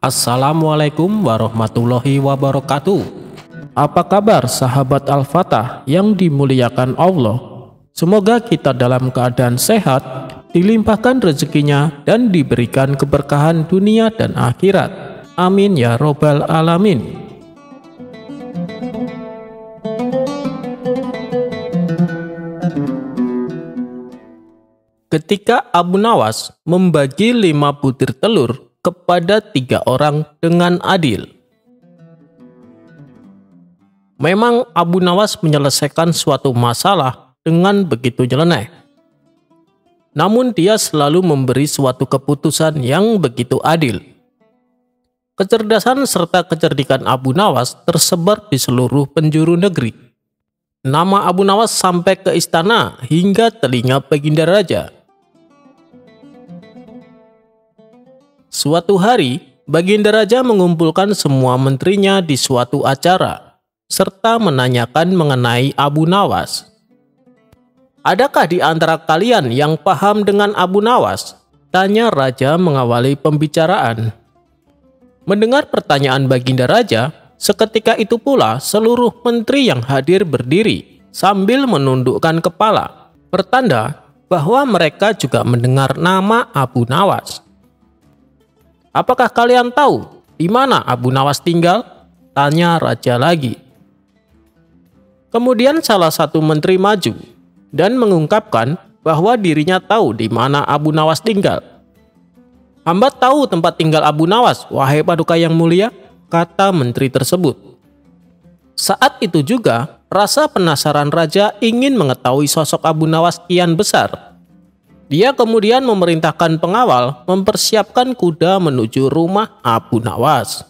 Assalamualaikum warahmatullahi wabarakatuh. Apa kabar sahabat Al-Fatah yang dimuliakan Allah? Semoga kita dalam keadaan sehat, dilimpahkan rezekinya dan diberikan keberkahan dunia dan akhirat. Amin ya robbal alamin. Ketika Abu Nawas membagi 5 butir telur kepada 3 orang dengan adil. Memang Abu Nawas menyelesaikan suatu masalah dengan begitu nyeleneh. Namun dia selalu memberi suatu keputusan yang begitu adil. Kecerdasan serta kecerdikan Abu Nawas tersebar di seluruh penjuru negeri. Nama Abu Nawas sampai ke istana hingga telinga Baginda Raja. Suatu hari, Baginda Raja mengumpulkan semua menterinya di suatu acara, serta menanyakan mengenai Abu Nawas. Adakah di antara kalian yang paham dengan Abu Nawas? Tanya Raja mengawali pembicaraan. Mendengar pertanyaan Baginda Raja, seketika itu pula seluruh menteri yang hadir berdiri sambil menundukkan kepala, pertanda bahwa mereka juga mendengar nama Abu Nawas. Apakah kalian tahu di mana Abu Nawas tinggal? Tanya Raja lagi. Kemudian salah satu menteri maju dan mengungkapkan bahwa dirinya tahu di mana Abu Nawas tinggal. Hamba tahu tempat tinggal Abu Nawas, wahai Paduka yang mulia, kata menteri tersebut. Saat itu juga, rasa penasaran Raja ingin mengetahui sosok Abu Nawas kian besar. Dia kemudian memerintahkan pengawal mempersiapkan kuda menuju rumah Abu Nawas.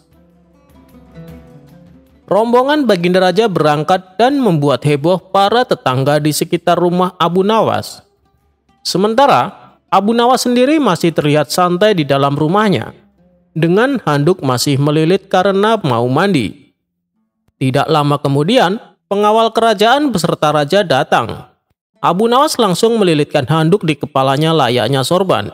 Rombongan Baginda Raja berangkat dan membuat heboh para tetangga di sekitar rumah Abu Nawas. Sementara, Abu Nawas sendiri masih terlihat santai di dalam rumahnya, dengan handuk masih melilit karena mau mandi. Tidak lama kemudian, pengawal kerajaan beserta Raja datang. Abu Nawas langsung melilitkan handuk di kepalanya layaknya sorban.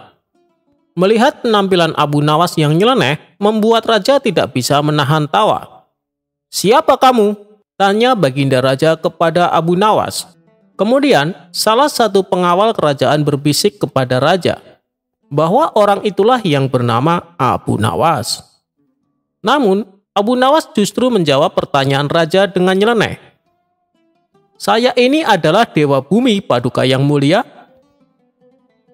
Melihat penampilan Abu Nawas yang nyeleneh, membuat Raja tidak bisa menahan tawa. "Siapa kamu?" tanya Baginda Raja kepada Abu Nawas. Kemudian, salah satu pengawal kerajaan berbisik kepada Raja bahwa orang itulah yang bernama Abu Nawas. Namun, Abu Nawas justru menjawab pertanyaan Raja dengan nyeleneh. "Saya ini adalah Dewa Bumi, Paduka yang mulia."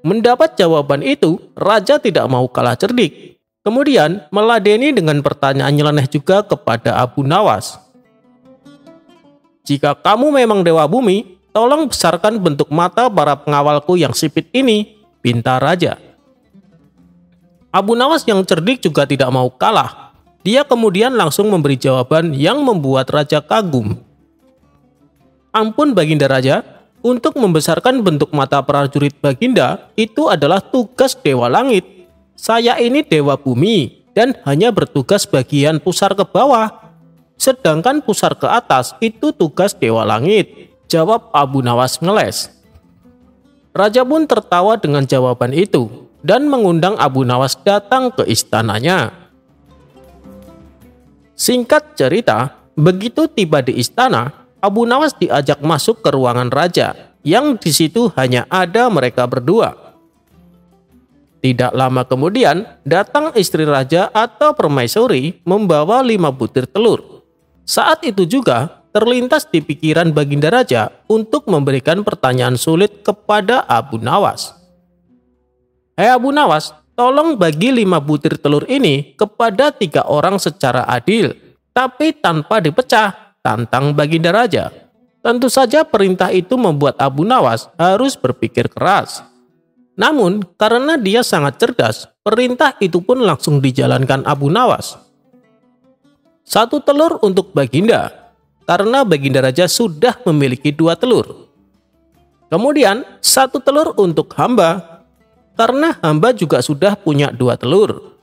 Mendapat jawaban itu, Raja tidak mau kalah cerdik. Kemudian meladeni dengan pertanyaan nyeleneh juga kepada Abu Nawas. "Jika kamu memang Dewa Bumi, tolong besarkan bentuk mata para pengawalku yang sipit ini," pinta Raja. Abu Nawas yang cerdik juga tidak mau kalah. Dia kemudian langsung memberi jawaban yang membuat Raja kagum. "Ampun Baginda Raja, untuk membesarkan bentuk mata prajurit Baginda itu adalah tugas Dewa Langit. Saya ini Dewa Bumi dan hanya bertugas bagian pusar ke bawah. Sedangkan pusar ke atas itu tugas Dewa Langit," jawab Abu Nawas ngeles. Raja pun tertawa dengan jawaban itu dan mengundang Abu Nawas datang ke istananya. Singkat cerita, begitu tiba di istana, Abu Nawas diajak masuk ke ruangan Raja, yang di situ hanya ada mereka berdua. Tidak lama kemudian, datang istri Raja atau permaisuri membawa 5 butir telur. Saat itu juga, terlintas di pikiran Baginda Raja untuk memberikan pertanyaan sulit kepada Abu Nawas. "Hei Abu Nawas, tolong bagi 5 butir telur ini kepada 3 orang secara adil, tapi tanpa dipecah," tantang Baginda Raja. Tentu saja perintah itu membuat Abu Nawas harus berpikir keras. Namun, karena dia sangat cerdas, perintah itu pun langsung dijalankan Abu Nawas. 1 telur untuk Baginda, karena Baginda Raja sudah memiliki 2 telur. Kemudian, 1 telur untuk hamba, karena hamba juga sudah punya 2 telur.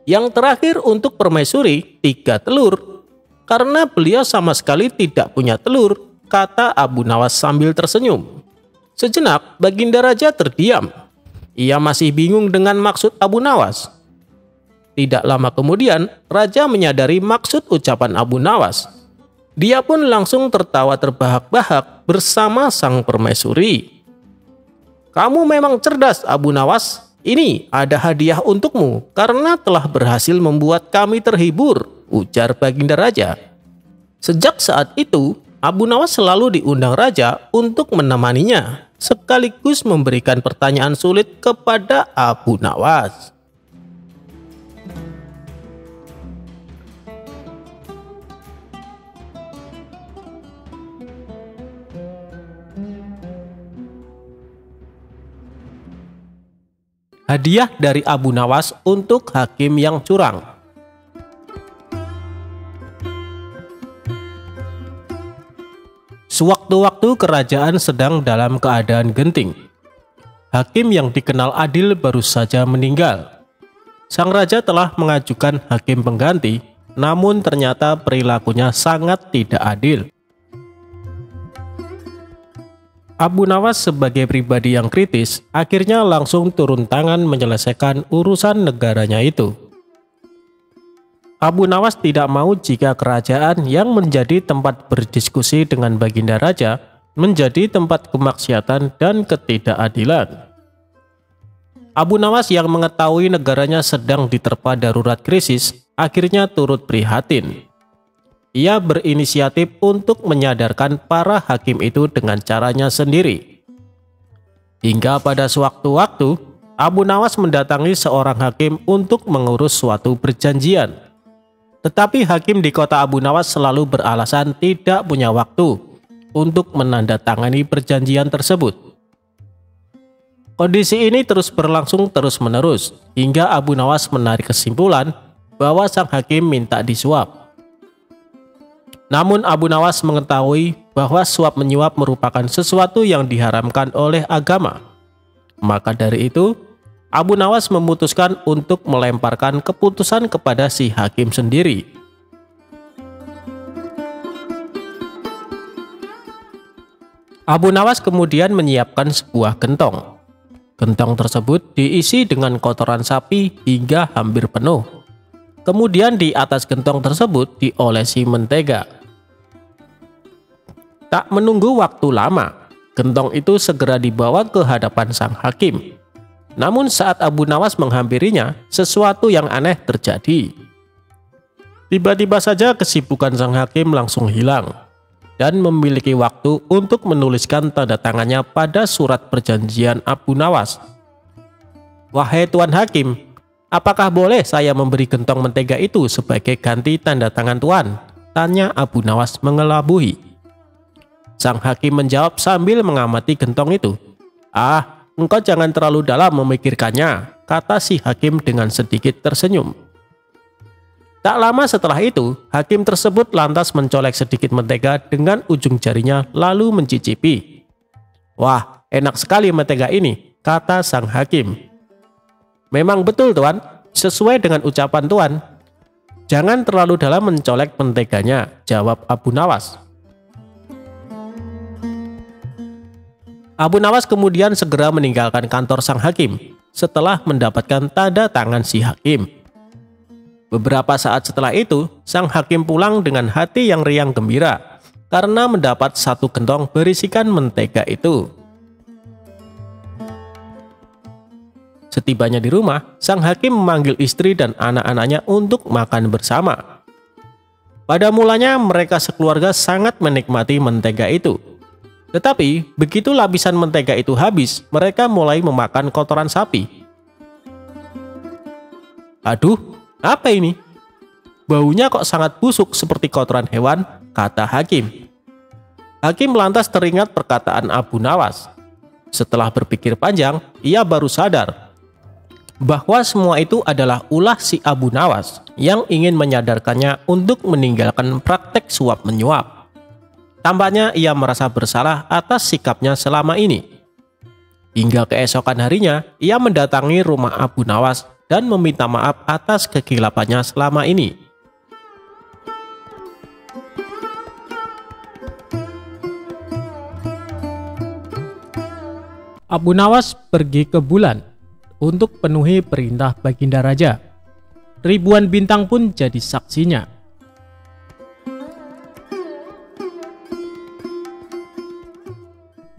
Yang terakhir untuk permaisuri, 3 telur. Karena beliau sama sekali tidak punya telur, kata Abu Nawas sambil tersenyum. Sejenak, Baginda Raja terdiam. Ia masih bingung dengan maksud Abu Nawas. Tidak lama kemudian, raja menyadari maksud ucapan Abu Nawas. Dia pun langsung tertawa terbahak-bahak bersama sang permaisuri. "Kamu memang cerdas, Abu Nawas. Ini ada hadiah untukmu karena telah berhasil membuat kami terhibur," ujar Baginda Raja. Sejak saat itu, Abu Nawas selalu diundang raja untuk menemaninya, sekaligus memberikan pertanyaan sulit kepada Abu Nawas. Hadiah dari Abu Nawas untuk hakim yang curang. Sewaktu-waktu kerajaan sedang dalam keadaan genting. Hakim yang dikenal adil baru saja meninggal. Sang raja telah mengajukan hakim pengganti, namun ternyata perilakunya sangat tidak adil. Abu Nawas sebagai pribadi yang kritis akhirnya langsung turun tangan menyelesaikan urusan negaranya itu. Abu Nawas tidak mau jika kerajaan yang menjadi tempat berdiskusi dengan Baginda Raja menjadi tempat kemaksiatan dan ketidakadilan. Abu Nawas yang mengetahui negaranya sedang diterpa darurat krisis akhirnya turut prihatin. Ia berinisiatif untuk menyadarkan para hakim itu dengan caranya sendiri. Hingga pada sewaktu-waktu, Abu Nawas mendatangi seorang hakim untuk mengurus suatu perjanjian. Tetapi hakim di kota Abu Nawas selalu beralasan tidak punya waktu untuk menandatangani perjanjian tersebut. Kondisi ini terus berlangsung terus-menerus hingga Abu Nawas menarik kesimpulan bahwa sang hakim minta disuap. Namun Abu Nawas mengetahui bahwa suap menyuap merupakan sesuatu yang diharamkan oleh agama. Maka dari itu, Abu Nawas memutuskan untuk melemparkan keputusan kepada si hakim sendiri. Abu Nawas kemudian menyiapkan sebuah gentong. Gentong tersebut diisi dengan kotoran sapi hingga hampir penuh. Kemudian di atas gentong tersebut diolesi mentega. Tak menunggu waktu lama, gentong itu segera dibawa ke hadapan sang hakim. Namun saat Abu Nawas menghampirinya, sesuatu yang aneh terjadi. Tiba-tiba saja kesibukan sang hakim langsung hilang dan memiliki waktu untuk menuliskan tanda tangannya pada surat perjanjian Abu Nawas. "Wahai Tuan Hakim, apakah boleh saya memberi gentong mentega itu sebagai ganti tanda tangan Tuan?" tanya Abu Nawas mengelabui. Sang hakim menjawab sambil mengamati gentong itu. "Ah, engkau jangan terlalu dalam memikirkannya," kata si hakim dengan sedikit tersenyum. Tak lama setelah itu, hakim tersebut lantas mencolek sedikit mentega dengan ujung jarinya lalu mencicipi. "Wah, enak sekali mentega ini," kata sang hakim. "Memang betul Tuan, sesuai dengan ucapan Tuan." "Jangan terlalu dalam mencolek menteganya," jawab Abu Nawas. Abu Nawas kemudian segera meninggalkan kantor sang hakim setelah mendapatkan tanda tangan si hakim. Beberapa saat setelah itu, sang hakim pulang dengan hati yang riang gembira karena mendapat satu gentong berisikan mentega itu. Setibanya di rumah, sang hakim memanggil istri dan anak-anaknya untuk makan bersama. Pada mulanya mereka sekeluarga sangat menikmati mentega itu. Tetapi begitu lapisan mentega itu habis, mereka mulai memakan kotoran sapi. "Aduh, apa ini? Baunya kok sangat busuk seperti kotoran hewan," kata hakim. Hakim lantas teringat perkataan Abu Nawas. Setelah berpikir panjang, ia baru sadar bahwa semua itu adalah ulah si Abu Nawas yang ingin menyadarkannya untuk meninggalkan praktek suap menyuap. Tampaknya ia merasa bersalah atas sikapnya selama ini. Hingga keesokan harinya, ia mendatangi rumah Abu Nawas dan meminta maaf atas kekilapannya selama ini. Abu Nawas pergi ke bulan untuk penuhi perintah Baginda Raja. Ribuan bintang pun jadi saksinya.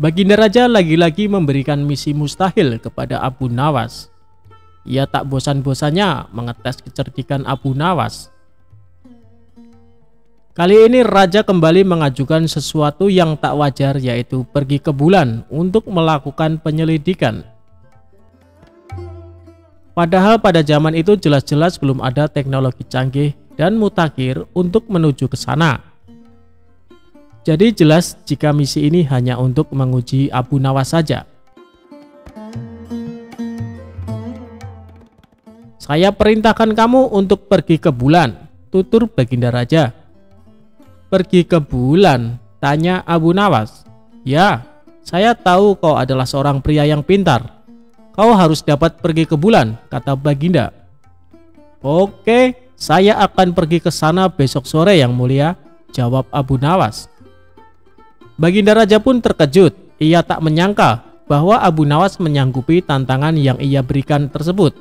Baginda Raja lagi-lagi memberikan misi mustahil kepada Abu Nawas. Ia tak bosan-bosannya mengetes kecerdikan Abu Nawas. Kali ini Raja kembali mengajukan sesuatu yang tak wajar, yaitu pergi ke bulan untuk melakukan penyelidikan. Padahal pada zaman itu jelas-jelas belum ada teknologi canggih dan mutakhir untuk menuju ke sana. Jadi jelas jika misi ini hanya untuk menguji Abu Nawas saja. Saya perintahkan kamu untuk pergi ke bulan, tutur Baginda Raja. Pergi ke bulan? Tanya Abu Nawas. Ya, saya tahu kau adalah seorang pria yang pintar. Kau harus dapat pergi ke bulan, kata Baginda. Oke, saya akan pergi ke sana besok sore yang mulia, jawab Abu Nawas. Baginda Raja pun terkejut. Ia tak menyangka bahwa Abu Nawas menyanggupi tantangan yang ia berikan tersebut.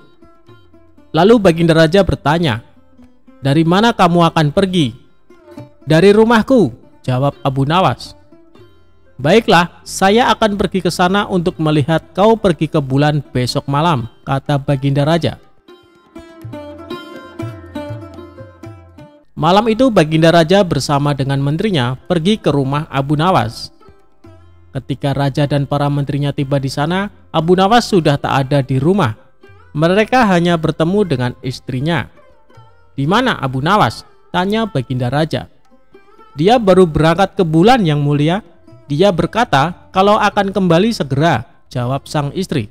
Lalu Baginda Raja bertanya, dari mana kamu akan pergi? Dari rumahku, jawab Abu Nawas. Baiklah, saya akan pergi ke sana untuk melihat kau pergi ke bulan besok malam, kata Baginda Raja. Malam itu Baginda Raja bersama dengan menterinya pergi ke rumah Abu Nawas. Ketika Raja dan para menterinya tiba di sana, Abu Nawas sudah tak ada di rumah. Mereka hanya bertemu dengan istrinya. Di mana Abu Nawas? Tanya Baginda Raja. Dia baru berangkat ke bulan yang mulia. Dia berkata kalau akan kembali segera, jawab sang istri.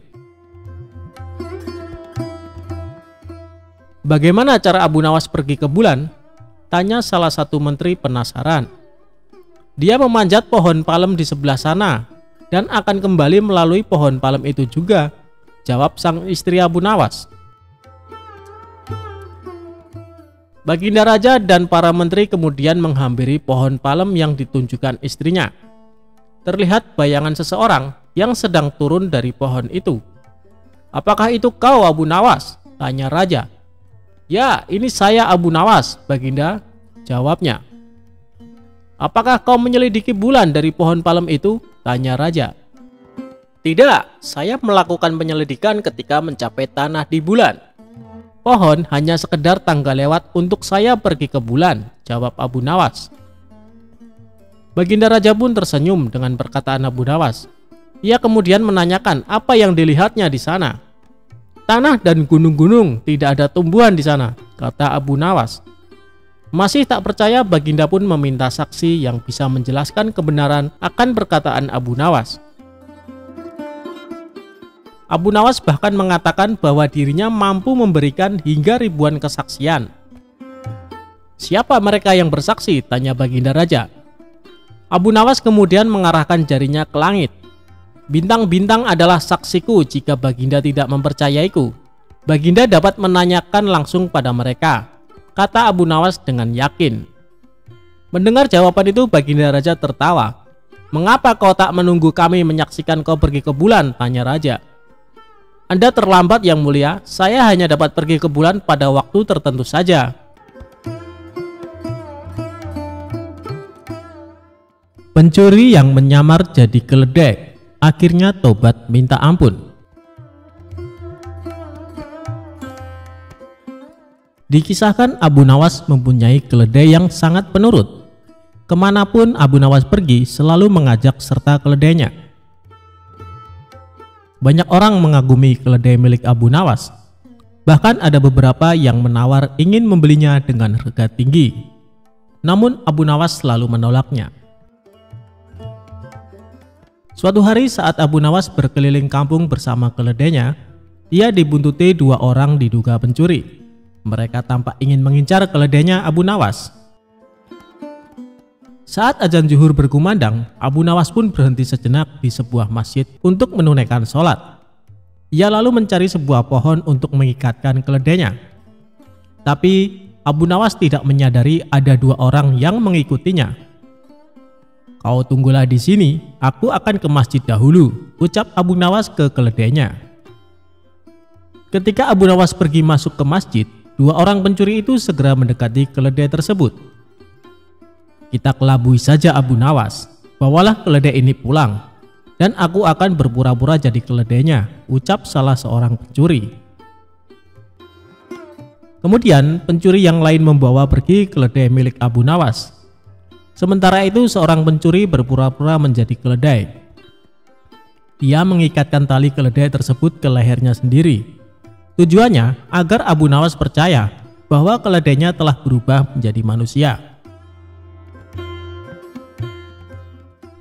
Bagaimana cara Abu Nawas pergi ke bulan? Tanya salah satu menteri penasaran. Dia memanjat pohon palem di sebelah sana dan akan kembali melalui pohon palem itu juga, jawab sang istri Abu Nawas. Baginda Raja dan para menteri kemudian menghampiri pohon palem yang ditunjukkan istrinya. Terlihat bayangan seseorang yang sedang turun dari pohon itu. Apakah itu kau Abu Nawas? Tanya Raja. Ya, ini saya Abu Nawas, Baginda, jawabnya. Apakah kau menyelidiki bulan dari pohon palem itu? Tanya Raja. Tidak, saya melakukan penyelidikan ketika mencapai tanah di bulan. Pohon hanya sekedar tangga lewat untuk saya pergi ke bulan, jawab Abu Nawas. Baginda Raja pun tersenyum dengan perkataan Abu Nawas. Ia kemudian menanyakan apa yang dilihatnya di sana. Tanah dan gunung-gunung, tidak ada tumbuhan di sana, kata Abu Nawas. Masih tak percaya, Baginda pun meminta saksi yang bisa menjelaskan kebenaran akan perkataan Abu Nawas. Abu Nawas bahkan mengatakan bahwa dirinya mampu memberikan hingga ribuan kesaksian. Siapa mereka yang bersaksi? Tanya Baginda Raja. Abu Nawas kemudian mengarahkan jarinya ke langit. Bintang-bintang adalah saksiku jika Baginda tidak mempercayaiku. Baginda dapat menanyakan langsung pada mereka, kata Abu Nawas dengan yakin. Mendengar jawaban itu Baginda Raja tertawa. Mengapa kau tak menunggu kami menyaksikan kau pergi ke bulan? Tanya Raja. Anda terlambat yang mulia, saya hanya dapat pergi ke bulan pada waktu tertentu saja. Pencuri yang menyamar jadi keledai akhirnya tobat minta ampun. Dikisahkan Abu Nawas mempunyai keledai yang sangat penurut. Kemanapun Abu Nawas pergi selalu mengajak serta keledainya. Banyak orang mengagumi keledai milik Abu Nawas. Bahkan ada beberapa yang menawar ingin membelinya dengan harga tinggi. Namun Abu Nawas selalu menolaknya. Suatu hari saat Abu Nawas berkeliling kampung bersama keledainya, ia dibuntuti dua orang diduga pencuri. Mereka tampak ingin mengincar keledainya Abu Nawas. Saat azan zuhur berkumandang, Abu Nawas pun berhenti sejenak di sebuah masjid untuk menunaikan sholat. Ia lalu mencari sebuah pohon untuk mengikatkan keledainya. Tapi Abu Nawas tidak menyadari ada dua orang yang mengikutinya. Kau tunggulah di sini, aku akan ke masjid dahulu, ucap Abu Nawas ke keledainya. Ketika Abu Nawas pergi masuk ke masjid, Dua orang pencuri itu segera mendekati keledai tersebut. "Kita kelabui saja Abu Nawas, bawalah keledai ini pulang, dan aku akan berpura-pura jadi keledainya," ucap salah seorang pencuri. Kemudian pencuri yang lain membawa pergi keledai milik Abu Nawas. Sementara itu seorang pencuri berpura-pura menjadi keledai. Dia mengikatkan tali keledai tersebut ke lehernya sendiri. Tujuannya agar Abu Nawas percaya bahwa keledainya telah berubah menjadi manusia.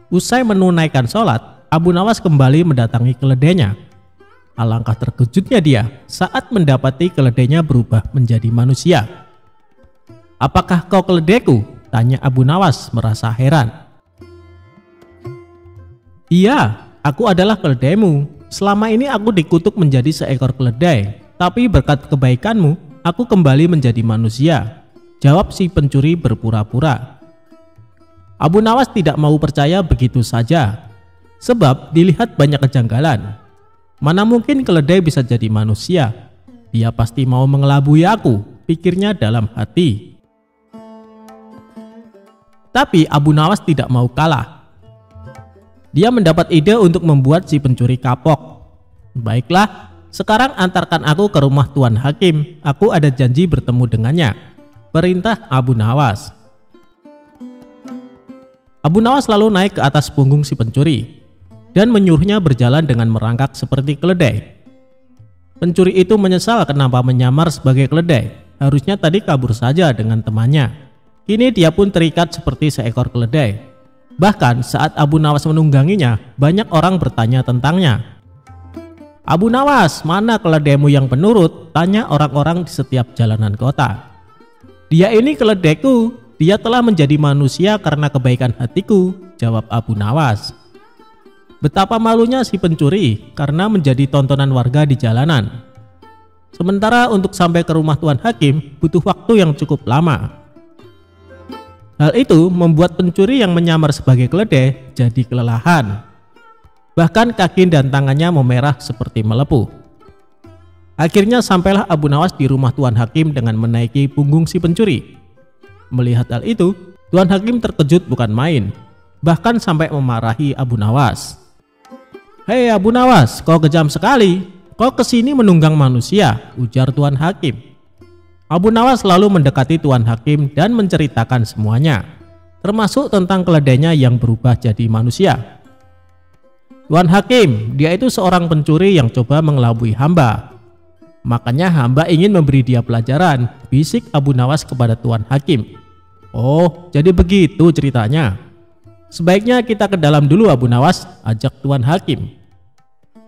Usai menunaikan sholat, Abu Nawas kembali mendatangi keledainya. Alangkah terkejutnya dia saat mendapati keledainya berubah menjadi manusia. "Apakah kau keledaiku?" tanya Abu Nawas merasa heran. "Iya, aku adalah keledaimu. Selama ini aku dikutuk menjadi seekor keledai. Tapi berkat kebaikanmu, aku kembali menjadi manusia," jawab si pencuri berpura-pura. Abu Nawas tidak mau percaya begitu saja, sebab dilihat banyak kejanggalan. Mana mungkin keledai bisa jadi manusia? Dia pasti mau mengelabui aku, pikirnya dalam hati. Tapi Abu Nawas tidak mau kalah. Dia mendapat ide untuk membuat si pencuri kapok. "Baiklah, sekarang antarkan aku ke rumah Tuan Hakim. Aku ada janji bertemu dengannya," perintah Abu Nawas. Abu Nawas lalu naik ke atas punggung si pencuri dan menyuruhnya berjalan dengan merangkak seperti keledai. Pencuri itu menyesal kenapa menyamar sebagai keledai. Harusnya tadi kabur saja dengan temannya. Kini dia pun terikat seperti seekor keledai. Bahkan saat Abu Nawas menungganginya, banyak orang bertanya tentangnya. "Abu Nawas, mana keledaimu yang penurut?" tanya orang-orang di setiap jalanan kota. "Dia ini keledaiku, dia telah menjadi manusia karena kebaikan hatiku," jawab Abu Nawas. Betapa malunya si pencuri karena menjadi tontonan warga di jalanan. Sementara untuk sampai ke rumah Tuan Hakim butuh waktu yang cukup lama. Hal itu membuat pencuri yang menyamar sebagai keledai jadi kelelahan. Bahkan kaki dan tangannya memerah seperti melepuh. Akhirnya sampailah Abu Nawas di rumah Tuan Hakim dengan menaiki punggung si pencuri. Melihat hal itu, Tuan Hakim terkejut bukan main, bahkan sampai memarahi Abu Nawas. "Hei Abu Nawas, kau kejam sekali. Kau kesini menunggang manusia," ujar Tuan Hakim. Abu Nawas lalu mendekati Tuan Hakim dan menceritakan semuanya, termasuk tentang keledainya yang berubah jadi manusia. "Tuan Hakim, dia itu seorang pencuri yang coba mengelabui hamba. Makanya hamba ingin memberi dia pelajaran," bisik Abu Nawas kepada Tuan Hakim. "Oh, jadi begitu ceritanya. Sebaiknya kita ke dalam dulu Abu Nawas," ajak Tuan Hakim.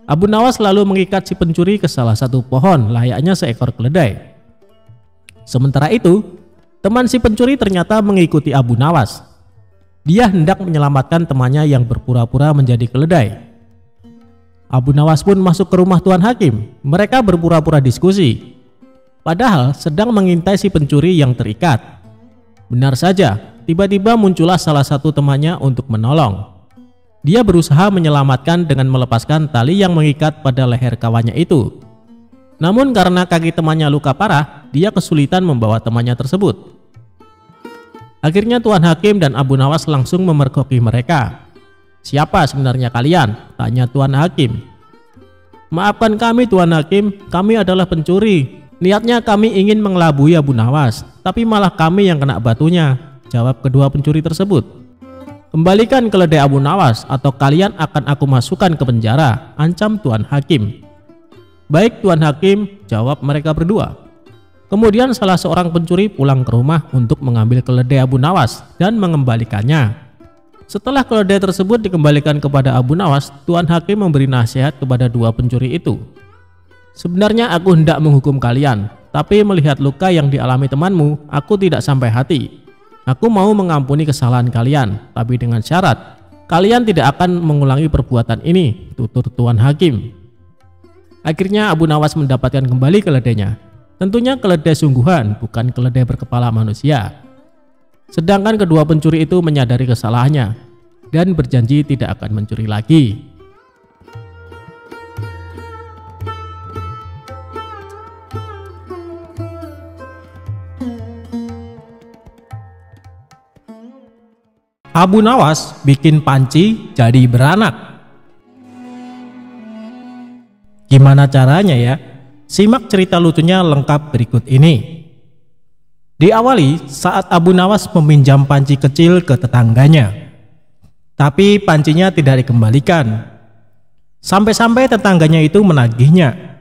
Abu Nawas lalu mengikat si pencuri ke salah satu pohon layaknya seekor keledai. Sementara itu, teman si pencuri ternyata mengikuti Abu Nawas. Dia hendak menyelamatkan temannya yang berpura-pura menjadi keledai. Abu Nawas pun masuk ke rumah Tuan Hakim. Mereka berpura-pura diskusi, padahal sedang mengintai si pencuri yang terikat. Benar saja, tiba-tiba muncullah salah satu temannya untuk menolong. Dia berusaha menyelamatkan dengan melepaskan tali yang mengikat pada leher kawannya itu. Namun karena kaki temannya luka parah, dia kesulitan membawa temannya tersebut. Akhirnya Tuan Hakim dan Abu Nawas langsung memergoki mereka. "Siapa sebenarnya kalian?" tanya Tuan Hakim. "Maafkan kami Tuan Hakim, kami adalah pencuri. Niatnya kami ingin mengelabui Abu Nawas, tapi malah kami yang kena batunya," jawab kedua pencuri tersebut. "Kembalikan keledai Abu Nawas atau kalian akan aku masukkan ke penjara," ancam Tuan Hakim. "Baik Tuan Hakim," jawab mereka berdua. Kemudian salah seorang pencuri pulang ke rumah untuk mengambil keledai Abu Nawas dan mengembalikannya. Setelah keledai tersebut dikembalikan kepada Abu Nawas, Tuan Hakim memberi nasihat kepada dua pencuri itu. "Sebenarnya aku hendak menghukum kalian, tapi melihat luka yang dialami temanmu, aku tidak sampai hati. Aku mau mengampuni kesalahan kalian, tapi dengan syarat kalian tidak akan mengulangi perbuatan ini," tutur Tuan Hakim. Akhirnya Abu Nawas mendapatkan kembali keledainya. Tentunya keledai sungguhan, bukan keledai berkepala manusia. Sedangkan kedua pencuri itu menyadari kesalahannya dan berjanji tidak akan mencuri lagi. Abu Nawas bikin panci jadi beranak. Gimana caranya ya? Simak cerita lucunya lengkap berikut ini. Diawali saat Abu Nawas meminjam panci kecil ke tetangganya. Tapi pancinya tidak dikembalikan. Sampai-sampai tetangganya itu menagihnya.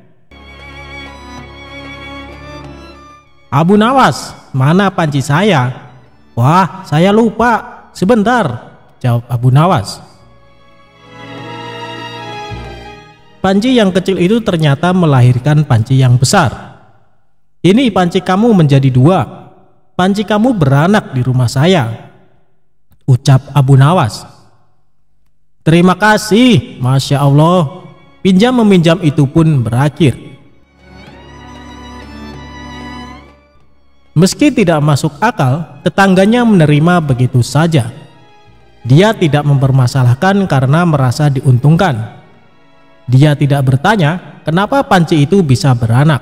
"Abu Nawas, mana panci saya?" "Wah, saya lupa. Sebentar," jawab Abu Nawas. Panci yang kecil itu ternyata melahirkan panci yang besar. "Ini panci kamu menjadi 2. Panci kamu beranak di rumah saya," ucap Abu Nawas. "Terima kasih, Masya Allah." Pinjam meminjam itu pun berakhir. Meski tidak masuk akal, tetangganya menerima begitu saja. Dia tidak mempermasalahkan karena merasa diuntungkan. Dia tidak bertanya kenapa panci itu bisa beranak.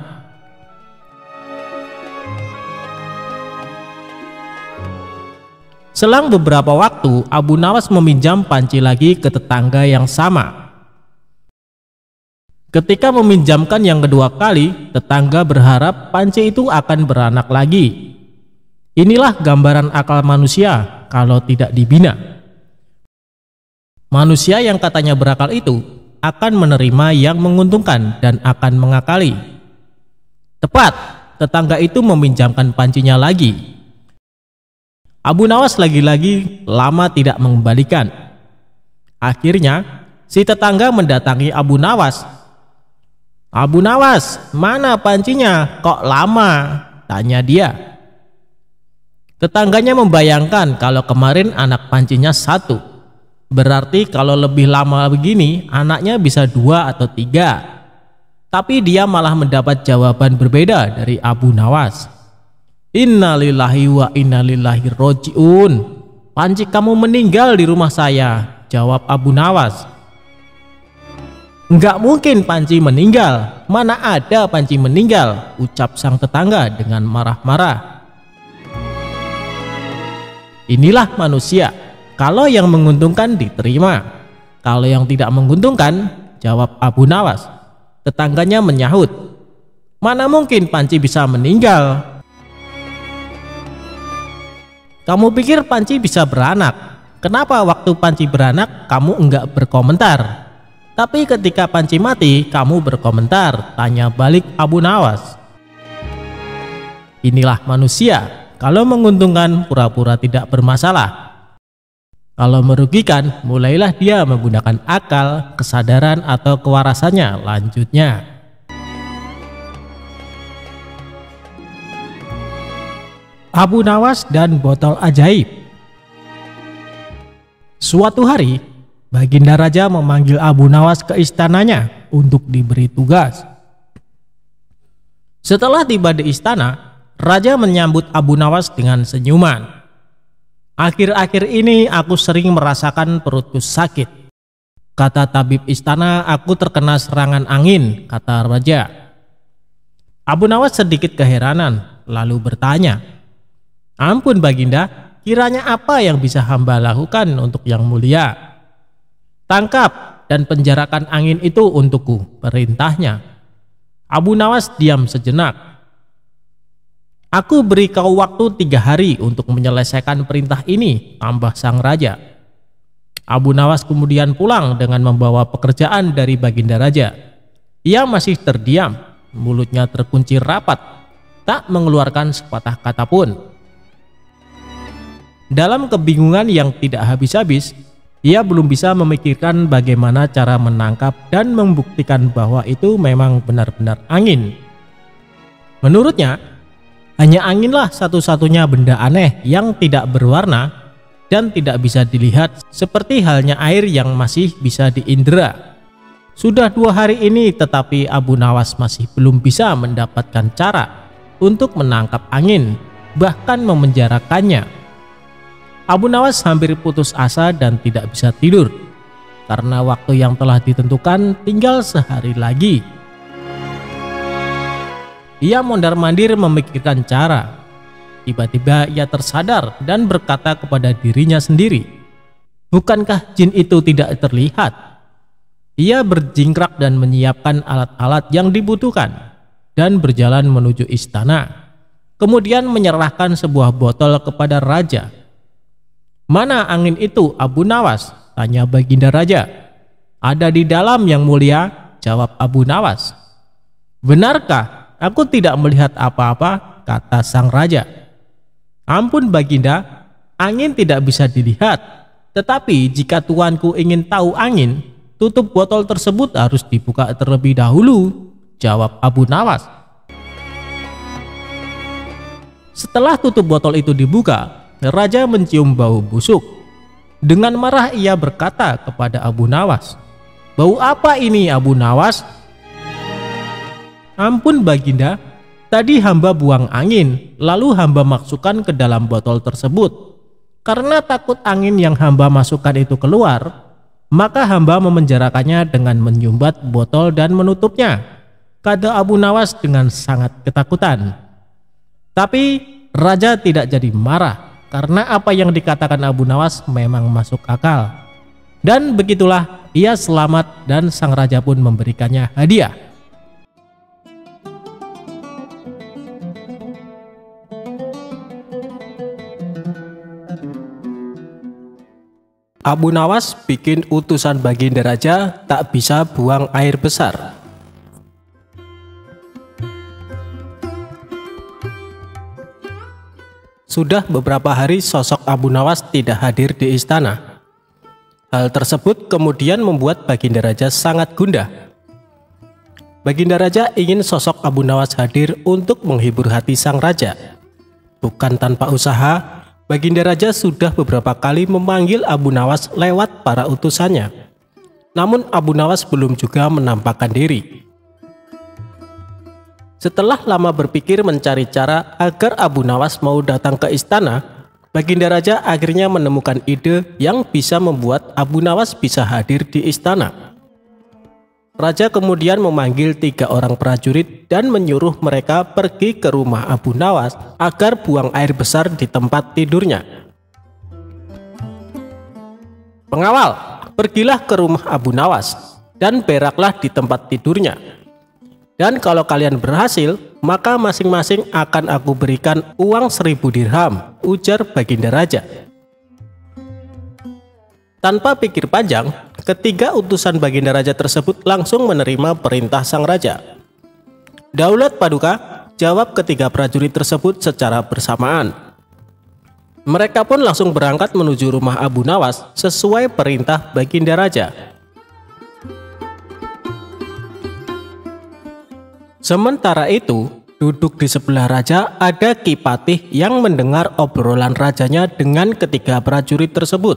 Selang beberapa waktu, Abu Nawas meminjam panci lagi ke tetangga yang sama. Ketika meminjamkan yang kedua kali, tetangga berharap panci itu akan beranak lagi. Inilah gambaran akal manusia kalau tidak dibina. Manusia yang katanya berakal itu akan menerima yang menguntungkan dan akan mengakali. Tepat, tetangga itu meminjamkan pancinya lagi. Abu Nawas lagi-lagi lama tidak mengembalikan. Akhirnya, si tetangga mendatangi Abu Nawas. "Abu Nawas, mana pancinya? Kok lama?" tanya dia. Tetangganya membayangkan kalau kemarin anak pancinya 1. Berarti kalau lebih lama begini, anaknya bisa 2 atau 3. Tapi dia malah mendapat jawaban berbeda dari Abu Nawas. "Innalillahi wa innalillahi roji'un. Panci kamu meninggal di rumah saya," jawab Abu Nawas. "Enggak mungkin panci meninggal. Mana ada panci meninggal," ucap sang tetangga dengan marah-marah. Inilah manusia. Kalau yang menguntungkan diterima, kalau yang tidak menguntungkan, jawab Abu Nawas. Tetangganya menyahut, "Mana mungkin panci bisa meninggal? Kamu pikir panci bisa beranak? Kenapa waktu panci beranak kamu enggak berkomentar? Tapi ketika panci mati kamu berkomentar?" tanya balik Abu Nawas. Inilah manusia. Kalau menguntungkan pura-pura tidak bermasalah. Kalau merugikan, mulailah dia menggunakan akal, kesadaran atau kewarasannya lanjutnya. Abu Nawas dan botol ajaib. Suatu hari, Baginda Raja memanggil Abu Nawas ke istananya untuk diberi tugas. Setelah tiba di istana, Raja menyambut Abu Nawas dengan senyuman. "Akhir-akhir ini aku sering merasakan perutku sakit. Kata tabib istana, aku terkena serangan angin," kata Raja. Abu Nawas sedikit keheranan, lalu bertanya, "Ampun Baginda, kiranya apa yang bisa hamba lakukan untuk yang mulia?" "Tangkap dan penjarakan angin itu untukku," perintahnya. Abu Nawas diam sejenak. "Aku beri kau waktu 3 hari untuk menyelesaikan perintah ini," tambah sang raja. Abu Nawas kemudian pulang dengan membawa pekerjaan dari Baginda Raja. Ia masih terdiam, mulutnya terkunci rapat, tak mengeluarkan sepatah kata pun. Dalam kebingungan yang tidak habis-habis, ia belum bisa memikirkan bagaimana cara menangkap dan membuktikan bahwa itu memang benar-benar angin. Menurutnya, hanya anginlah satu-satunya benda aneh yang tidak berwarna dan tidak bisa dilihat, seperti halnya air yang masih bisa diindera. Sudah 2 hari ini tetapi Abu Nawas masih belum bisa mendapatkan cara untuk menangkap angin, bahkan memenjarakannya. Abu Nawas hampir putus asa dan tidak bisa tidur, karena waktu yang telah ditentukan tinggal sehari lagi. Ia mondar-mandir memikirkan cara. Tiba-tiba ia tersadar dan berkata kepada dirinya sendiri, Bukankah jin itu tidak terlihat? Ia berjingkrak dan menyiapkan alat-alat yang dibutuhkan dan berjalan menuju istana. Kemudian menyerahkan sebuah botol kepada raja. "Mana angin itu, Abu Nawas?" tanya Baginda Raja. "Ada di dalam, Yang Mulia," jawab Abu Nawas. "Benarkah? Aku tidak melihat apa-apa," kata sang raja. "Ampun Baginda, angin tidak bisa dilihat. Tetapi jika tuanku ingin tahu angin, tutup botol tersebut harus dibuka terlebih dahulu," jawab Abu Nawas. Setelah tutup botol itu dibuka, raja mencium bau busuk. Dengan marah ia berkata kepada Abu Nawas, "Bau apa ini, Abu Nawas?" "Ampun Baginda, tadi hamba buang angin, lalu hamba masukkan ke dalam botol tersebut. Karena takut angin yang hamba masukkan itu keluar, maka hamba memenjarakannya dengan menyumbat botol dan menutupnya," kata Abu Nawas dengan sangat ketakutan. Tapi raja tidak jadi marah, karena apa yang dikatakan Abu Nawas memang masuk akal. Dan begitulah ia selamat dan sang raja pun memberikannya hadiah. Abu Nawas bikin utusan Baginda Raja tak bisa buang air besar. Sudah beberapa hari sosok Abu Nawas tidak hadir di istana. Hal tersebut kemudian membuat Baginda Raja sangat gundah. Baginda Raja ingin sosok Abu Nawas hadir untuk menghibur hati sang raja. Bukan tanpa usaha, Baginda Raja sudah beberapa kali memanggil Abu Nawas lewat para utusannya. Namun Abu Nawas belum juga menampakkan diri. Setelah lama berpikir mencari cara agar Abu Nawas mau datang ke istana, Baginda Raja akhirnya menemukan ide yang bisa membuat Abu Nawas bisa hadir di istana. Raja kemudian memanggil 3 orang prajurit dan menyuruh mereka pergi ke rumah Abu Nawas agar buang air besar di tempat tidurnya. "Pengawal, pergilah ke rumah Abu Nawas dan beraklah di tempat tidurnya. Dan kalau kalian berhasil, maka masing-masing akan aku berikan uang 1000 dirham, ujar Baginda Raja. Tanpa pikir panjang, ketiga utusan Baginda Raja tersebut langsung menerima perintah sang raja. "Daulat Paduka," jawab ketiga prajurit tersebut secara bersamaan. Mereka pun langsung berangkat menuju rumah Abu Nawas sesuai perintah Baginda Raja. Sementara itu, duduk di sebelah raja ada Ki Patih yang mendengar obrolan rajanya dengan ketiga prajurit tersebut.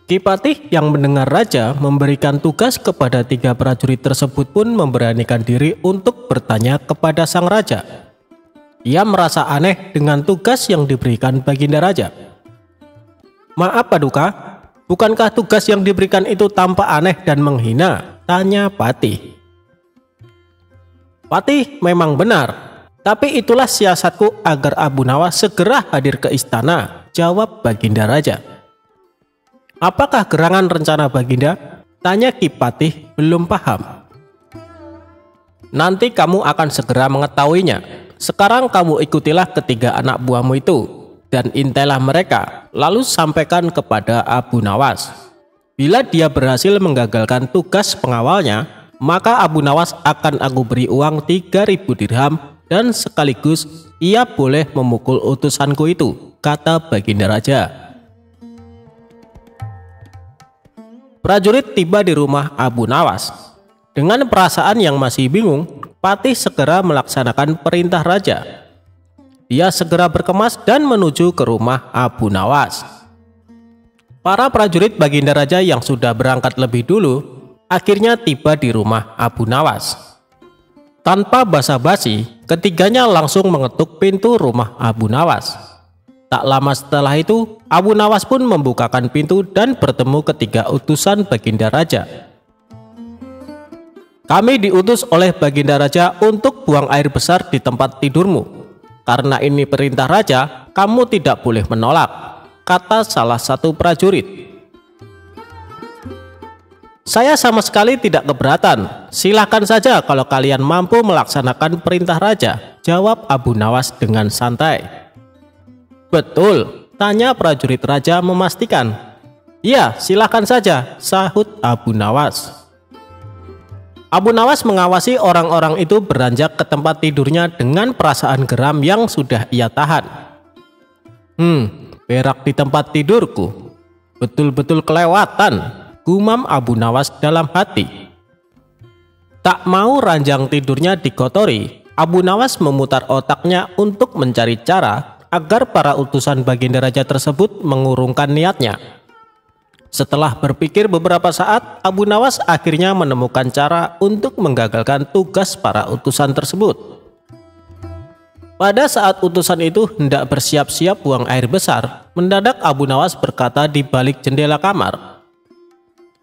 Ki Patih yang mendengar raja memberikan tugas kepada 3 prajurit tersebut pun memberanikan diri untuk bertanya kepada sang raja. Ia merasa aneh dengan tugas yang diberikan Baginda Raja. "Maaf Paduka, bukankah tugas yang diberikan itu tampak aneh dan menghina?" tanya Patih. "Patih, memang benar, tapi itulah siasatku agar Abu Nawas segera hadir ke istana," jawab Baginda Raja. "Apakah gerangan rencana Baginda?" tanya Ki Patih belum paham. "Nanti kamu akan segera mengetahuinya. Sekarang kamu ikutilah ketiga anak buahmu itu dan intailah mereka, lalu sampaikan kepada Abu Nawas. Bila dia berhasil menggagalkan tugas pengawalnya, maka Abu Nawas akan aku beri uang 3000 dirham dan sekaligus ia boleh memukul utusanku itu," kata Baginda Raja. Prajurit tiba di rumah Abu Nawas. Dengan perasaan yang masih bingung, Patih segera melaksanakan perintah raja. Dia segera berkemas dan menuju ke rumah Abu Nawas. Para prajurit Baginda Raja yang sudah berangkat lebih dulu akhirnya tiba di rumah Abu Nawas. Tanpa basa-basi, ketiganya langsung mengetuk pintu rumah Abu Nawas. Tak lama setelah itu, Abu Nawas pun membukakan pintu dan bertemu ketiga utusan Baginda Raja. "Kami diutus oleh Baginda Raja untuk buang air besar di tempat tidurmu. Karena ini perintah Raja, kamu tidak boleh menolak," kata salah satu prajurit. Saya sama sekali tidak keberatan. Silahkan saja kalau kalian mampu melaksanakan perintah raja, jawab Abu Nawas dengan santai. Betul, tanya prajurit raja memastikan. Ya, silahkan saja, sahut Abu Nawas. Abu Nawas mengawasi orang-orang itu beranjak ke tempat tidurnya dengan perasaan geram yang sudah ia tahan. Berak di tempat tidurku. Betul-betul kelewatan, gumam Abu Nawas dalam hati. Tak mau ranjang tidurnya dikotori, Abu Nawas memutar otaknya untuk mencari cara agar para utusan baginda raja tersebut mengurungkan niatnya. Setelah berpikir beberapa saat, Abu Nawas akhirnya menemukan cara untuk menggagalkan tugas para utusan tersebut. Pada saat utusan itu hendak bersiap-siap buang air besar, mendadak Abu Nawas berkata di balik jendela kamar,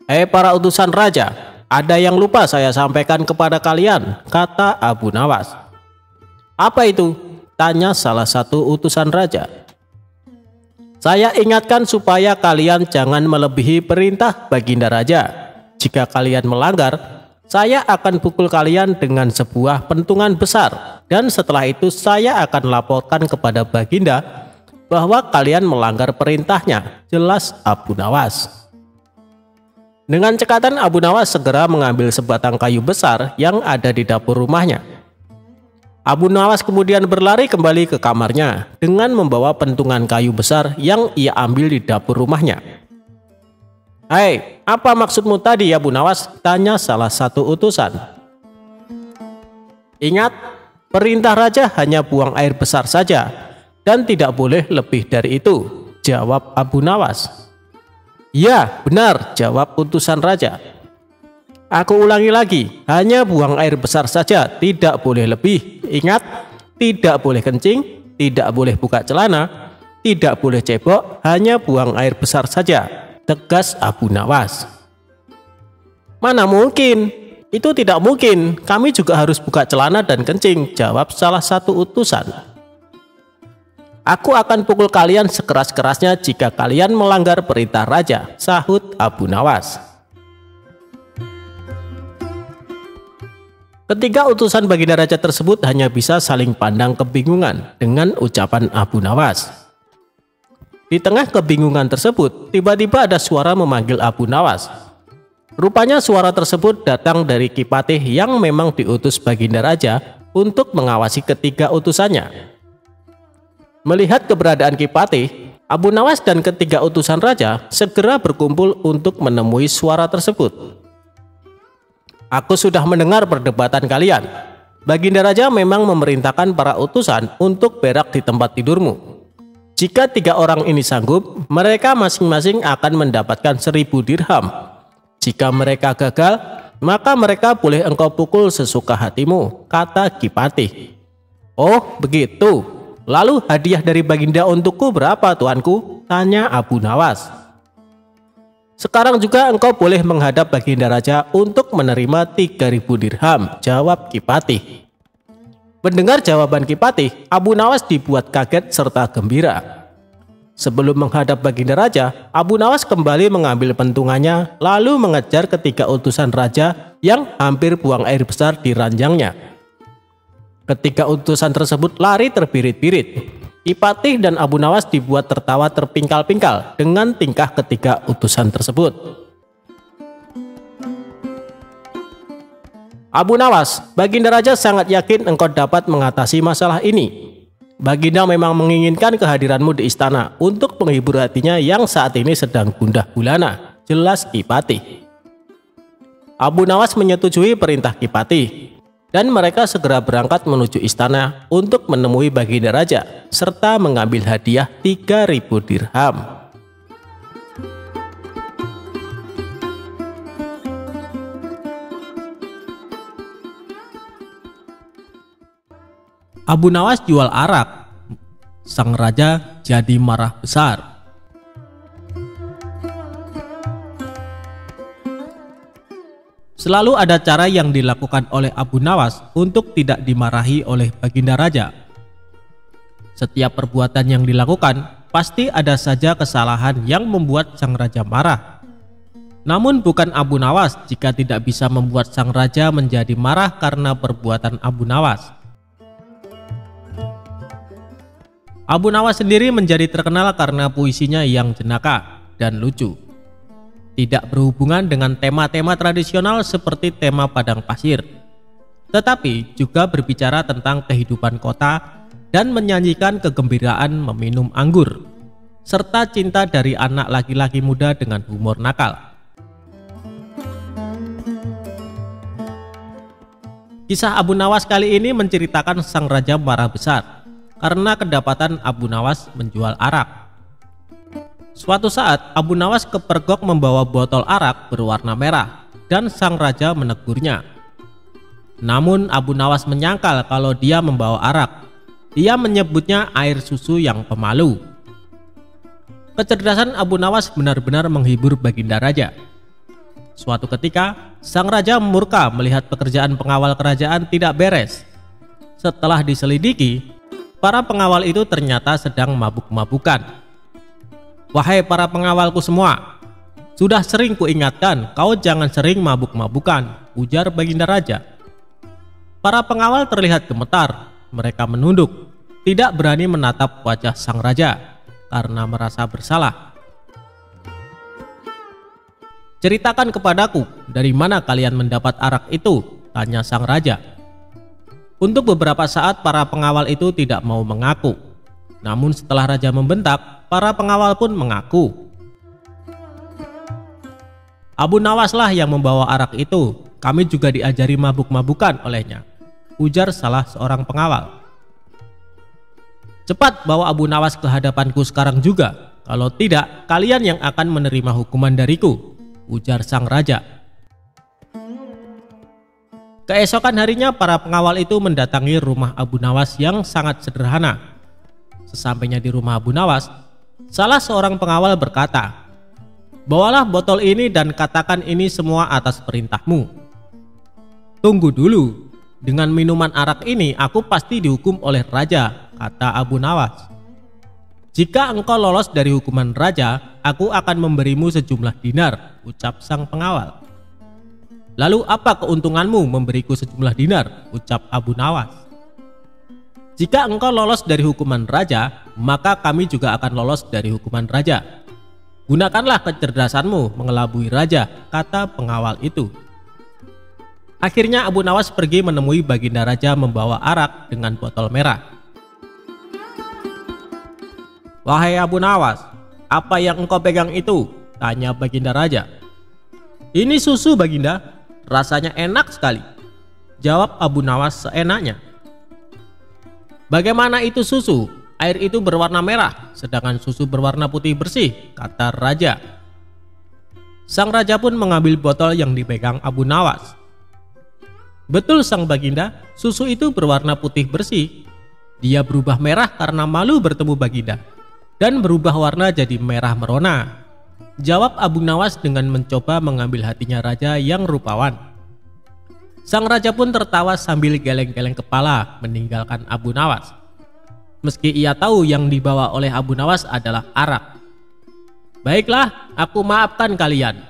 "Hei para utusan raja, ada yang lupa saya sampaikan kepada kalian," kata Abu Nawas. "Apa itu?" tanya salah satu utusan raja. "Saya ingatkan supaya kalian jangan melebihi perintah baginda raja. Jika kalian melanggar, saya akan pukul kalian dengan sebuah pentungan besar, dan setelah itu saya akan laporkan kepada baginda bahwa kalian melanggar perintahnya," jelas Abu Nawas. Dengan cekatan Abu Nawas segera mengambil sebatang kayu besar yang ada di dapur rumahnya. Abu Nawas kemudian berlari kembali ke kamarnya dengan membawa pentungan kayu besar yang ia ambil di dapur rumahnya. "Hei, apa maksudmu tadi Abu Nawas?" tanya salah satu utusan. "Ingat, perintah raja hanya buang air besar saja dan tidak boleh lebih dari itu," jawab Abu Nawas. "Ya, benar," jawab utusan raja. "Aku ulangi lagi, hanya buang air besar saja, tidak boleh lebih. Ingat, tidak boleh kencing, tidak boleh buka celana, tidak boleh cebok, hanya buang air besar saja," tegas Abu Nawas. "Mana mungkin, itu tidak mungkin, kami juga harus buka celana dan kencing," jawab salah satu utusan. "Aku akan pukul kalian sekeras-kerasnya jika kalian melanggar perintah raja," sahut Abu Nawas. Ketiga utusan baginda raja tersebut hanya bisa saling pandang kebingungan dengan ucapan Abu Nawas. Di tengah kebingungan tersebut, tiba-tiba ada suara memanggil Abu Nawas. Rupanya suara tersebut datang dari Ki Patih yang memang diutus baginda raja untuk mengawasi ketiga utusannya. Melihat keberadaan Ki Patih, Abu Nawas dan ketiga utusan raja segera berkumpul untuk menemui suara tersebut. "Aku sudah mendengar perdebatan kalian. Baginda raja memang memerintahkan para utusan untuk berak di tempat tidurmu. Jika 3 orang ini sanggup, mereka masing-masing akan mendapatkan 1000 dirham. Jika mereka gagal, maka mereka boleh engkau pukul sesuka hatimu," kata Ki Patih. "Oh, begitu. Lalu hadiah dari baginda untukku berapa, tuanku?" tanya Abu Nawas. "Sekarang juga engkau boleh menghadap baginda raja untuk menerima 3000 dirham," jawab Ki Patih. Mendengar jawaban Ki Patih, Abu Nawas dibuat kaget serta gembira. Sebelum menghadap baginda raja, Abu Nawas kembali mengambil pentungannya lalu mengejar ketiga utusan raja yang hampir buang air besar di ranjangnya. Ketiga utusan tersebut lari terbirit-birit. Ki Patih dan Abu Nawas dibuat tertawa terpingkal-pingkal dengan tingkah ketiga utusan tersebut. "Abu Nawas, baginda raja sangat yakin engkau dapat mengatasi masalah ini. Baginda memang menginginkan kehadiranmu di istana untuk menghibur hatinya yang saat ini sedang gundah gulana," jelas Ki Patih. Abu Nawas menyetujui perintah Ki Patih, dan mereka segera berangkat menuju istana untuk menemui baginda raja serta mengambil hadiah 3000 dirham. Abu Nawas jual arak. Sang raja jadi marah besar. Selalu ada cara yang dilakukan oleh Abu Nawas untuk tidak dimarahi oleh baginda raja. Setiap perbuatan yang dilakukan pasti ada saja kesalahan yang membuat sang raja marah. Namun bukan Abu Nawas jika tidak bisa membuat sang raja menjadi marah karena perbuatan Abu Nawas. Abu Nawas sendiri menjadi terkenal karena puisinya yang jenaka dan lucu. Tidak berhubungan dengan tema-tema tradisional seperti tema padang pasir, tetapi juga berbicara tentang kehidupan kota dan menyanyikan kegembiraan meminum anggur, serta cinta dari anak laki-laki muda dengan humor nakal. Kisah Abu Nawas kali ini menceritakan sang raja marah besar karena kedapatan Abu Nawas menjual arak. Suatu saat Abu Nawas kepergok membawa botol arak berwarna merah dan sang raja menegurnya. Namun Abu Nawas menyangkal kalau dia membawa arak. Dia menyebutnya air susu yang pemalu. Kecerdasan Abu Nawas benar-benar menghibur Baginda Raja. Suatu ketika sang raja murka melihat pekerjaan pengawal kerajaan tidak beres. Setelah diselidiki, para pengawal itu ternyata sedang mabuk-mabukan. "Wahai para pengawalku semua, sudah sering kuingatkan kau jangan sering mabuk-mabukan," ujar Baginda Raja. Para pengawal terlihat gemetar. Mereka menunduk, tidak berani menatap wajah sang raja karena merasa bersalah. "Ceritakan kepadaku, dari mana kalian mendapat arak itu?" tanya sang raja. Untuk beberapa saat para pengawal itu tidak mau mengaku. Namun setelah raja membentak, para pengawal pun mengaku. "Abu Nawas lah yang membawa arak itu. Kami juga diajari mabuk-mabukan olehnya," ujar salah seorang pengawal. "Cepat bawa Abu Nawas ke hadapanku sekarang juga. Kalau tidak, kalian yang akan menerima hukuman dariku," ujar sang raja. Keesokan harinya para pengawal itu mendatangi rumah Abu Nawas yang sangat sederhana. Sesampainya di rumah Abu Nawas, salah seorang pengawal berkata, "Bawalah botol ini dan katakan ini semua atas perintahmu." "Tunggu dulu, dengan minuman arak ini aku pasti dihukum oleh raja," kata Abu Nawas. "Jika engkau lolos dari hukuman raja, aku akan memberimu sejumlah dinar," ucap sang pengawal. "Lalu apa keuntunganmu memberiku sejumlah dinar?" ucap Abu Nawas. "Jika engkau lolos dari hukuman raja, maka kami juga akan lolos dari hukuman raja. Gunakanlah kecerdasanmu mengelabui raja," kata pengawal itu. Akhirnya Abu Nawas pergi menemui Baginda Raja membawa arak dengan botol merah. "Wahai Abu Nawas, apa yang engkau pegang itu?" tanya Baginda Raja. "Ini susu, Baginda, rasanya enak sekali," jawab Abu Nawas seenaknya. "Bagaimana itu susu? Air itu berwarna merah, sedangkan susu berwarna putih bersih," kata raja. Sang raja pun mengambil botol yang dipegang Abu Nawas. "Betul sang Baginda, susu itu berwarna putih bersih. Dia berubah merah karena malu bertemu Baginda, dan berubah warna jadi merah merona," jawab Abu Nawas dengan mencoba mengambil hatinya raja yang rupawan. Sang raja pun tertawa sambil geleng-geleng kepala meninggalkan Abu Nawas. Meski ia tahu yang dibawa oleh Abu Nawas adalah arak. "Baiklah, aku maafkan kalian.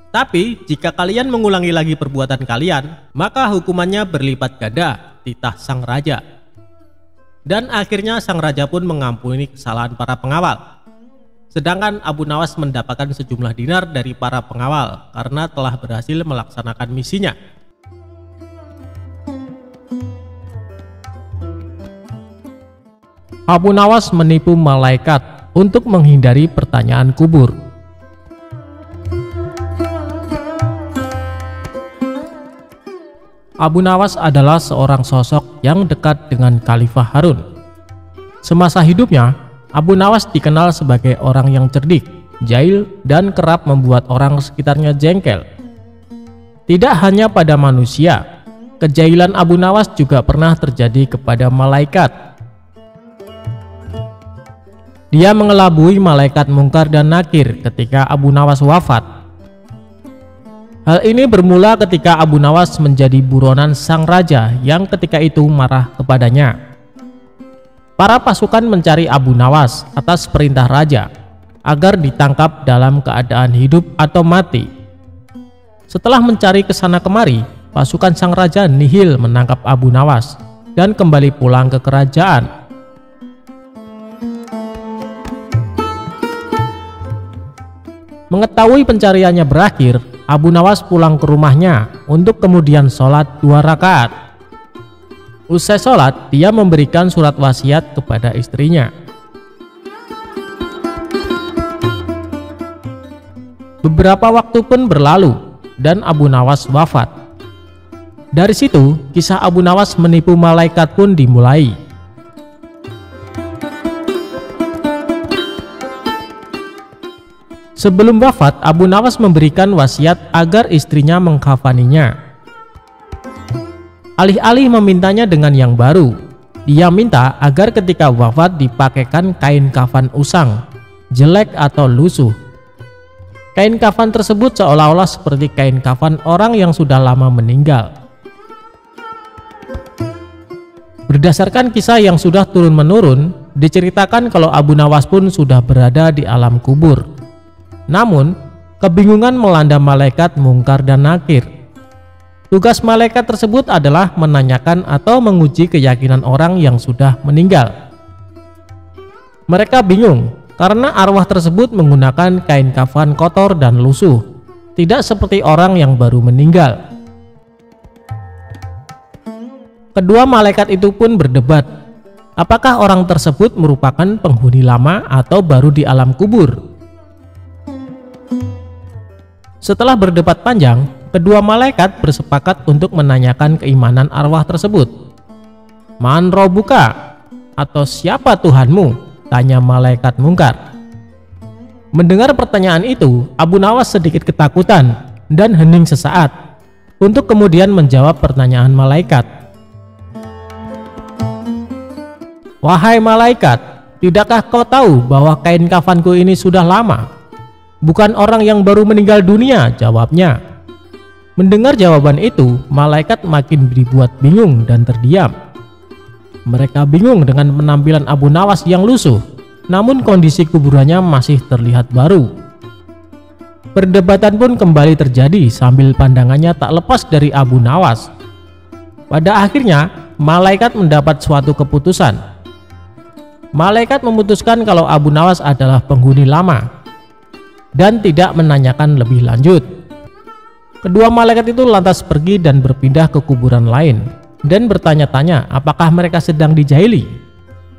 Tapi jika kalian mengulangi lagi perbuatan kalian, maka hukumannya berlipat ganda," titah sang raja. Dan akhirnya sang raja pun mengampuni kesalahan para pengawal. Sedangkan Abu Nawas mendapatkan sejumlah dinar dari para pengawal karena telah berhasil melaksanakan misinya. Abu Nawas menipu malaikat untuk menghindari pertanyaan kubur. Abu Nawas adalah seorang sosok yang dekat dengan Khalifah Harun. Semasa hidupnya, Abu Nawas dikenal sebagai orang yang cerdik, jahil, dan kerap membuat orang sekitarnya jengkel. Tidak hanya pada manusia, kejahilan Abu Nawas juga pernah terjadi kepada malaikat. Dia mengelabui malaikat Mungkar dan Nakir ketika Abu Nawas wafat. Hal ini bermula ketika Abu Nawas menjadi buronan sang raja yang ketika itu marah kepadanya. Para pasukan mencari Abu Nawas atas perintah raja agar ditangkap dalam keadaan hidup atau mati. Setelah mencari ke sana kemari, pasukan sang raja nihil menangkap Abu Nawas dan kembali pulang ke kerajaan. Mengetahui pencariannya berakhir, Abu Nawas pulang ke rumahnya untuk kemudian sholat 2 rakaat. Usai sholat, dia memberikan surat wasiat kepada istrinya. Beberapa waktu pun berlalu dan Abu Nawas wafat. Dari situ, kisah Abu Nawas menipu malaikat pun dimulai. Sebelum wafat, Abu Nawas memberikan wasiat agar istrinya mengkafaninya. Alih-alih memintanya dengan yang baru, dia minta agar ketika wafat dipakaikan kain kafan usang, jelek atau lusuh. Kain kafan tersebut seolah-olah seperti kain kafan orang yang sudah lama meninggal. Berdasarkan kisah yang sudah turun-menurun, diceritakan kalau Abu Nawas pun sudah berada di alam kubur. Namun, kebingungan melanda malaikat Mungkar dan Nakir. Tugas malaikat tersebut adalah menanyakan atau menguji keyakinan orang yang sudah meninggal. Mereka bingung karena arwah tersebut menggunakan kain kafan kotor dan lusuh, tidak seperti orang yang baru meninggal. Kedua malaikat itu pun berdebat, apakah orang tersebut merupakan penghuni lama atau baru di alam kubur. Setelah berdebat panjang, kedua malaikat bersepakat untuk menanyakan keimanan arwah tersebut. Man robuka, atau siapa Tuhanmu? Tanya malaikat Mungkar. Mendengar pertanyaan itu, Abu Nawas sedikit ketakutan dan hening sesaat untuk kemudian menjawab pertanyaan malaikat. Wahai malaikat, tidakkah kau tahu bahwa kain kafanku ini sudah lama? Bukan orang yang baru meninggal dunia, jawabnya. Mendengar jawaban itu, malaikat makin dibuat bingung dan terdiam. Mereka bingung dengan penampilan Abu Nawas yang lusuh, namun kondisi kuburannya masih terlihat baru. Perdebatan pun kembali terjadi sambil pandangannya tak lepas dari Abu Nawas. Pada akhirnya, malaikat mendapat suatu keputusan. Malaikat memutuskan kalau Abu Nawas adalah penghuni lama dan tidak menanyakan lebih lanjut. Kedua malaikat itu lantas pergi dan berpindah ke kuburan lain dan bertanya-tanya apakah mereka sedang dijahili.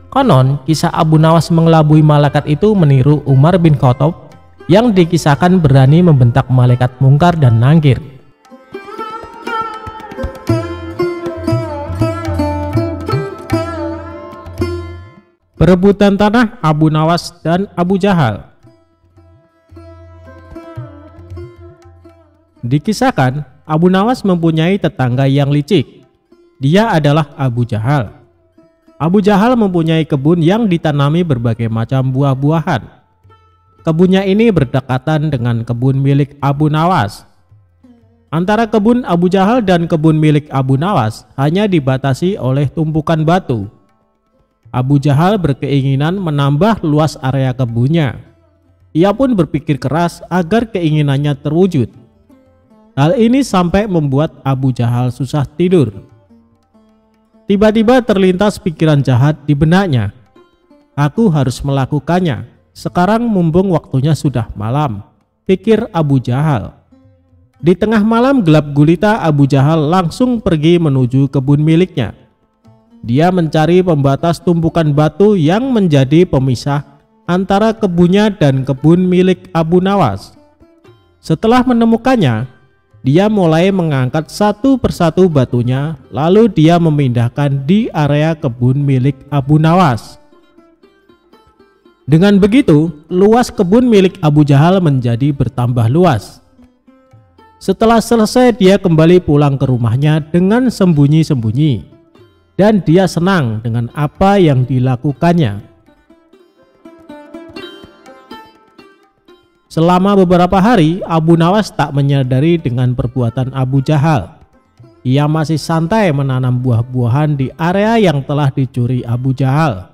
Konon, kisah Abu Nawas mengelabui malaikat itu meniru Umar bin Khattab yang dikisahkan berani membentak malaikat Mungkar dan Nakir. Perebutan tanah Abu Nawas dan Abu Jahal. Dikisahkan, Abu Nawas mempunyai tetangga yang licik. Dia adalah Abu Jahal. Abu Jahal mempunyai kebun yang ditanami berbagai macam buah-buahan. Kebunnya ini berdekatan dengan kebun milik Abu Nawas. Antara kebun Abu Jahal dan kebun milik Abu Nawas hanya dibatasi oleh tumpukan batu. Abu Jahal berkeinginan menambah luas area kebunnya. Ia pun berpikir keras agar keinginannya terwujud. Hal ini sampai membuat Abu Jahal susah tidur. Tiba-tiba terlintas pikiran jahat di benaknya. Aku harus melakukannya. Sekarang mumpung waktunya sudah malam, pikir Abu Jahal. Di tengah malam gelap gulita, Abu Jahal langsung pergi menuju kebun miliknya. Dia mencari pembatas tumpukan batu yang menjadi pemisah antara kebunnya dan kebun milik Abu Nawas. Setelah menemukannya, dia mulai mengangkat satu persatu batunya, lalu dia memindahkan di area kebun milik Abu Nawas. Dengan begitu, luas kebun milik Abu Jahal menjadi bertambah luas. Setelah selesai, dia kembali pulang ke rumahnya dengan sembunyi-sembunyi, dan dia senang dengan apa yang dilakukannya. Selama beberapa hari, Abu Nawas tak menyadari dengan perbuatan Abu Jahal. Ia masih santai menanam buah-buahan di area yang telah dicuri Abu Jahal.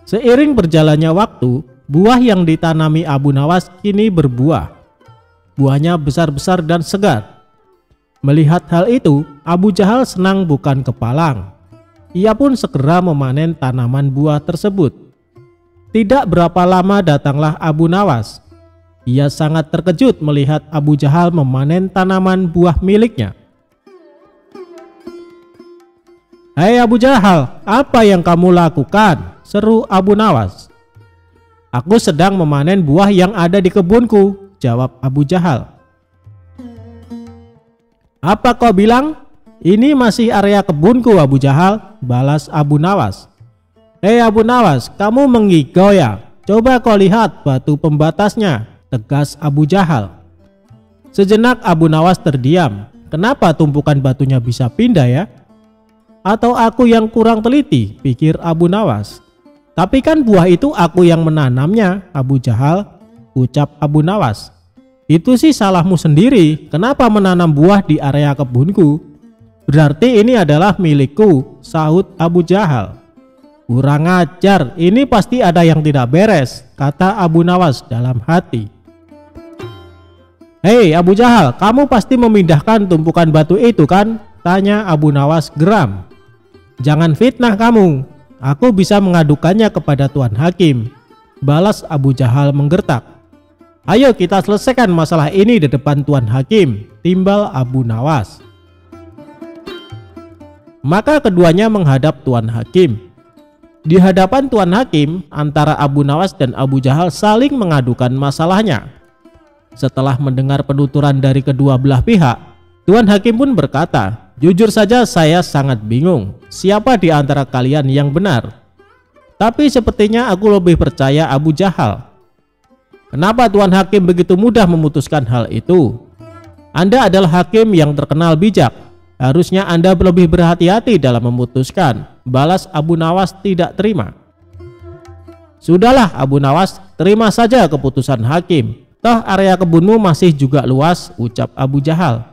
Seiring berjalannya waktu, buah yang ditanami Abu Nawas kini berbuah. buahnya besar-besar dan segar. Melihat hal itu, Abu Jahal senang bukan kepalang. Ia pun segera memanen tanaman buah tersebut. Tidak berapa lama datanglah Abu Nawas. Ia sangat terkejut melihat Abu Jahal memanen tanaman buah miliknya. "Hei Abu Jahal, apa yang kamu lakukan?" seru Abu Nawas. "Aku sedang memanen buah yang ada di kebunku," jawab Abu Jahal. "Apa kau bilang? Ini masih area kebunku Abu Jahal," balas Abu Nawas. "Hei Abu Nawas, kamu mengigau ya? Coba kau lihat batu pembatasnya," tegas Abu Jahal. Sejenak Abu Nawas terdiam. Kenapa tumpukan batunya bisa pindah ya? Atau aku yang kurang teliti, pikir Abu Nawas. "Tapi kan buah itu aku yang menanamnya Abu Jahal," ucap Abu Nawas. "Itu sih salahmu sendiri, kenapa menanam buah di area kebunku?" "Berarti ini adalah milikku," sahut Abu Jahal. "Kurang ajar, ini pasti ada yang tidak beres," kata Abu Nawas dalam hati. "Hei Abu Jahal, kamu pasti memindahkan tumpukan batu itu kan?" tanya Abu Nawas geram. "Jangan fitnah kamu, aku bisa mengadukannya kepada Tuan Hakim," balas Abu Jahal menggertak. "Ayo kita selesaikan masalah ini di depan Tuan Hakim," timbal Abu Nawas. Maka keduanya menghadap Tuan Hakim. Di hadapan Tuan Hakim, antara Abu Nawas dan Abu Jahal saling mengadukan masalahnya. Setelah mendengar penuturan dari kedua belah pihak, Tuan Hakim pun berkata, "Jujur saja saya sangat bingung, siapa di antara kalian yang benar? Tapi sepertinya aku lebih percaya Abu Jahal." "Kenapa Tuan Hakim begitu mudah memutuskan hal itu? Anda adalah hakim yang terkenal bijak. Harusnya Anda lebih berhati-hati dalam memutuskan," balas Abu Nawas tidak terima. "Sudahlah Abu Nawas, terima saja keputusan hakim. Toh area kebunmu masih juga luas," ucap Abu Jahal.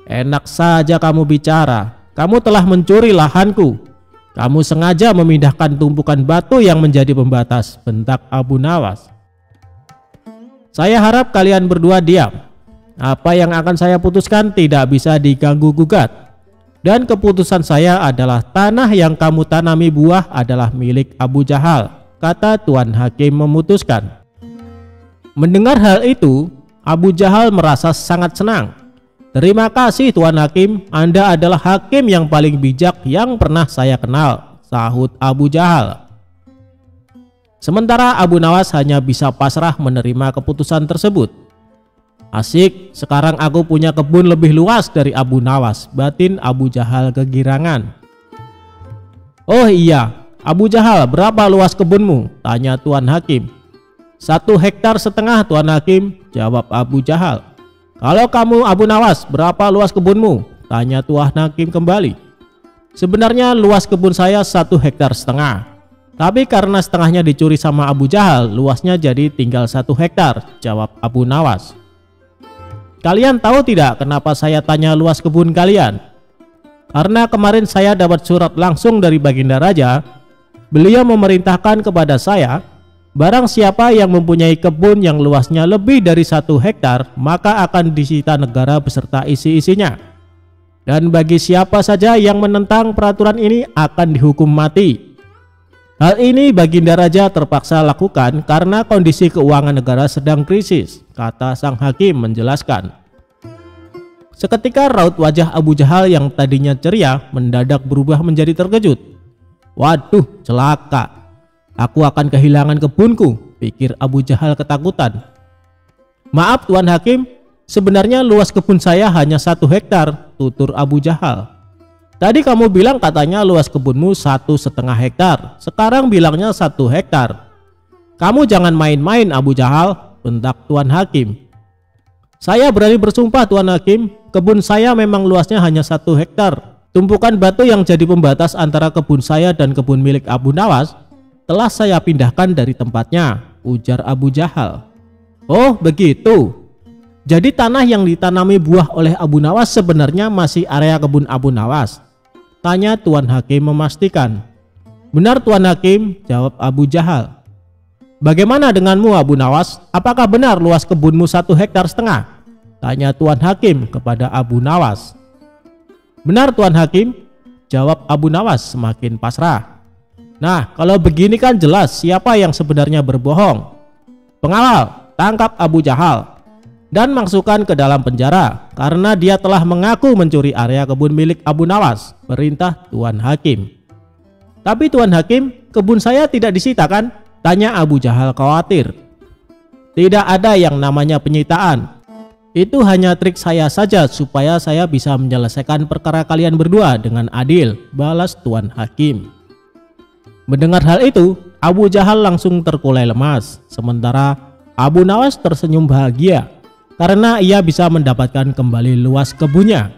"Enak saja kamu bicara, kamu telah mencuri lahanku. Kamu sengaja memindahkan tumpukan batu yang menjadi pembatas," bentak Abu Nawas. "Saya harap kalian berdua diam. Apa yang akan saya putuskan tidak bisa diganggu gugat. Dan keputusan saya adalah tanah yang kamu tanami buah adalah milik Abu Jahal," kata Tuan Hakim memutuskan. Mendengar hal itu, Abu Jahal merasa sangat senang. "Terima kasih Tuan Hakim, Anda adalah hakim yang paling bijak yang pernah saya kenal," sahut Abu Jahal. Sementara Abu Nawas hanya bisa pasrah menerima keputusan tersebut. "Asik, sekarang aku punya kebun lebih luas dari Abu Nawas," batin Abu Jahal kegirangan. "Oh iya, Abu Jahal, berapa luas kebunmu?" tanya Tuan Hakim. "1,5 hektar, Tuan Hakim," jawab Abu Jahal. "Kalau kamu Abu Nawas, berapa luas kebunmu?" tanya Tuan Hakim kembali. "Sebenarnya luas kebun saya 1,5 hektar. Tapi karena setengahnya dicuri sama Abu Jahal, luasnya jadi tinggal 1 hektar, jawab Abu Nawas. "Kalian tahu tidak kenapa saya tanya luas kebun kalian? Karena kemarin saya dapat surat langsung dari Baginda Raja. Beliau memerintahkan kepada saya, barang siapa yang mempunyai kebun yang luasnya lebih dari 1 hektar, maka akan disita negara beserta isi-isinya. Dan bagi siapa saja yang menentang peraturan ini akan dihukum mati. Hal ini Baginda Raja terpaksa lakukan karena kondisi keuangan negara sedang krisis," kata sang hakim menjelaskan. Seketika raut wajah Abu Jahal yang tadinya ceria mendadak berubah menjadi terkejut. "Waduh, celaka. Aku akan kehilangan kebunku," pikir Abu Jahal ketakutan. "Maaf Tuan Hakim, sebenarnya luas kebun saya hanya 1 hektar, tutur Abu Jahal. "Tadi kamu bilang katanya luas kebunmu 1,5 hektar, sekarang bilangnya 1 hektar. Kamu jangan main-main Abu Jahal," bentak Tuan Hakim. "Saya berani bersumpah Tuan Hakim, kebun saya memang luasnya hanya 1 hektar. Tumpukan batu yang jadi pembatas antara kebun saya dan kebun milik Abu Nawas telah saya pindahkan dari tempatnya," ujar Abu Jahal. "Oh begitu. Jadi tanah yang ditanami buah oleh Abu Nawas sebenarnya masih area kebun Abu Nawas?" tanya Tuan Hakim memastikan. "Benar Tuan Hakim," jawab Abu Jahal. "Bagaimana denganmu Abu Nawas? Apakah benar luas kebunmu 1,5 hektar?" tanya Tuan Hakim kepada Abu Nawas. "Benar Tuan Hakim," jawab Abu Nawas semakin pasrah. "Nah, kalau begini kan jelas siapa yang sebenarnya berbohong. Pengawal, tangkap Abu Jahal dan masukkan ke dalam penjara karena dia telah mengaku mencuri area kebun milik Abu Nawas," perintah Tuan Hakim. "Tapi Tuan Hakim, kebun saya tidak disita kan?" tanya Abu Jahal khawatir. "Tidak ada yang namanya penyitaan. Itu hanya trik saya saja supaya saya bisa menyelesaikan perkara kalian berdua dengan adil," balas Tuan Hakim. Mendengar hal itu, Abu Jahal langsung terkulai lemas, sementara Abu Nawas tersenyum bahagia karena ia bisa mendapatkan kembali luas kebunnya.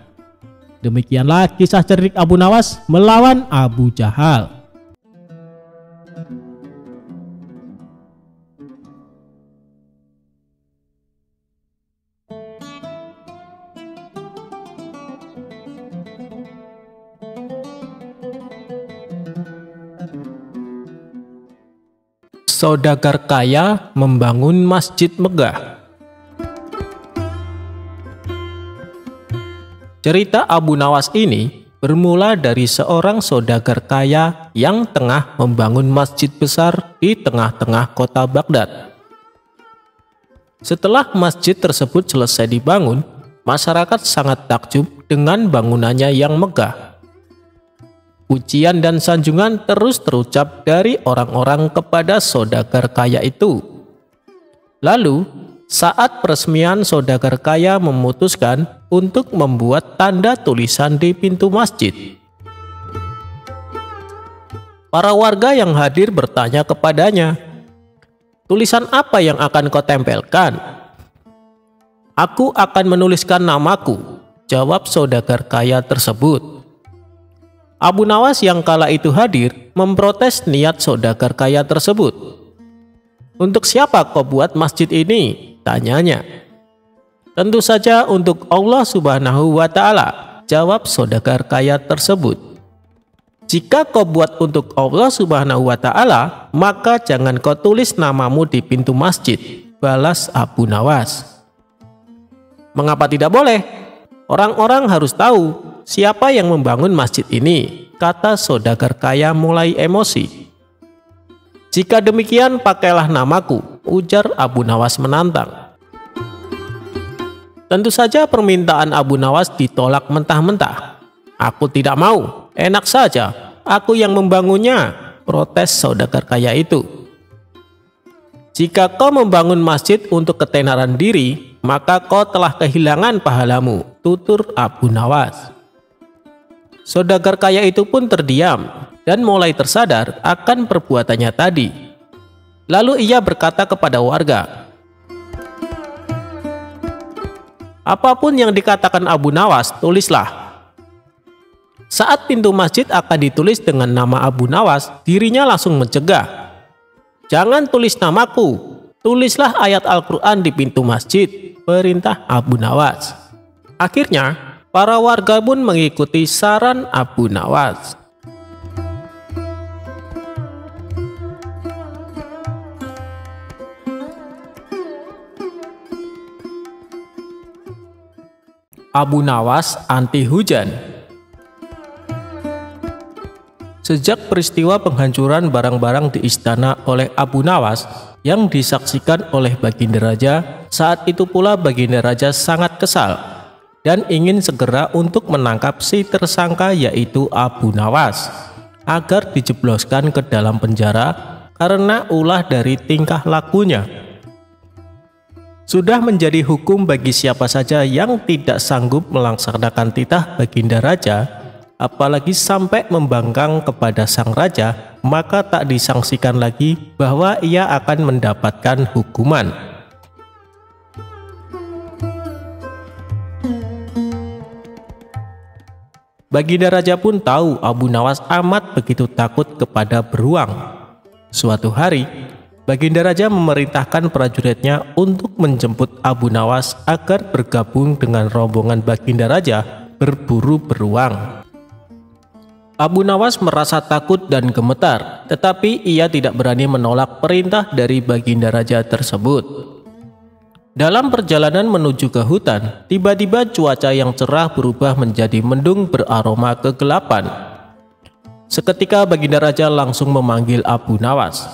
Demikianlah kisah cerdik Abu Nawas melawan Abu Jahal. Saudagar kaya membangun masjid megah. Cerita Abu Nawas ini bermula dari seorang saudagar kaya yang tengah membangun masjid besar di tengah-tengah kota Baghdad. Setelah masjid tersebut selesai dibangun, masyarakat sangat takjub dengan bangunannya yang megah. Pujian dan sanjungan terus terucap dari orang-orang kepada saudagar kaya itu. Lalu, saat peresmian, saudagar kaya memutuskan untuk membuat tanda tulisan di pintu masjid. Para warga yang hadir bertanya kepadanya, "Tulisan apa yang akan kau tempelkan?" "Aku akan menuliskan namaku," jawab saudagar kaya tersebut. Abu Nawas yang kala itu hadir memprotes niat saudagar kaya tersebut. "Untuk siapa kau buat masjid ini?" tanyanya. "Tentu saja untuk Allah Subhanahu wa Ta'ala," jawab saudagar kaya tersebut. "Jika kau buat untuk Allah Subhanahu wa Ta'ala, maka jangan kau tulis namamu di pintu masjid," balas Abu Nawas. "Mengapa tidak boleh? Orang-orang harus tahu siapa yang membangun masjid ini," kata saudagar kaya mulai emosi. "Jika demikian pakailah namaku," ujar Abu Nawas menantang. Tentu saja permintaan Abu Nawas ditolak mentah-mentah. "Aku tidak mau, enak saja, aku yang membangunnya," protes saudagar kaya itu. "Jika kau membangun masjid untuk ketenaran diri, maka kau telah kehilangan pahalamu," tutur Abu Nawas. Saudagar kaya itu pun terdiam dan mulai tersadar akan perbuatannya tadi. Lalu ia berkata kepada warga, "Apapun yang dikatakan Abu Nawas, tulislah." Saat pintu masjid akan ditulis dengan nama Abu Nawas, dirinya langsung mencegah. "Jangan tulis namaku, tulislah ayat Al-Quran di pintu masjid," perintah Abu Nawas. Akhirnya, para warga pun mengikuti saran Abu Nawas. Abu Nawas anti hujan. Sejak peristiwa penghancuran barang-barang di istana oleh Abu Nawas yang disaksikan oleh Baginda Raja, saat itu pula Baginda Raja sangat kesal dan ingin segera untuk menangkap si tersangka yaitu Abu Nawas agar dijebloskan ke dalam penjara karena ulah dari tingkah lakunya. Sudah menjadi hukum bagi siapa saja yang tidak sanggup melaksanakan titah Baginda Raja, apalagi sampai membangkang kepada sang raja, maka tak disangsikan lagi bahwa ia akan mendapatkan hukuman. Baginda Raja pun tahu Abu Nawas amat begitu takut kepada beruang. Suatu hari, Baginda Raja memerintahkan prajuritnya untuk menjemput Abu Nawas agar bergabung dengan rombongan Baginda Raja berburu beruang. Abu Nawas merasa takut dan gemetar, tetapi ia tidak berani menolak perintah dari Baginda Raja tersebut. Dalam perjalanan menuju ke hutan, tiba-tiba cuaca yang cerah berubah menjadi mendung beraroma kegelapan. Seketika Baginda Raja langsung memanggil Abu Nawas.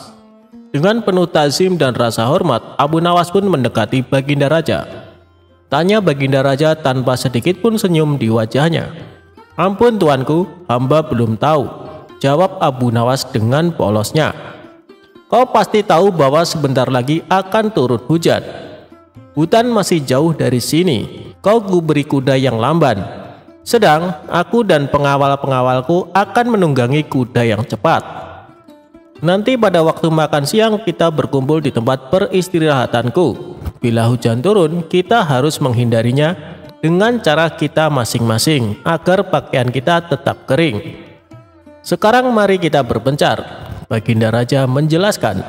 Dengan penuh ta'zim dan rasa hormat, Abu Nawas pun mendekati Baginda Raja. Tanya Baginda Raja tanpa sedikit pun senyum di wajahnya. "Ampun tuanku, hamba belum tahu," jawab Abu Nawas dengan polosnya. "Kau pasti tahu bahwa sebentar lagi akan turun hujan. Hutan masih jauh dari sini. Kau kuberi kuda yang lamban. Sedang aku dan pengawal-pengawalku akan menunggangi kuda yang cepat. Nanti pada waktu makan siang kita berkumpul di tempat peristirahatanku. Bila hujan turun, kita harus menghindarinya dengan cara kita masing-masing agar pakaian kita tetap kering. Sekarang mari kita berpencar," Baginda Raja menjelaskan.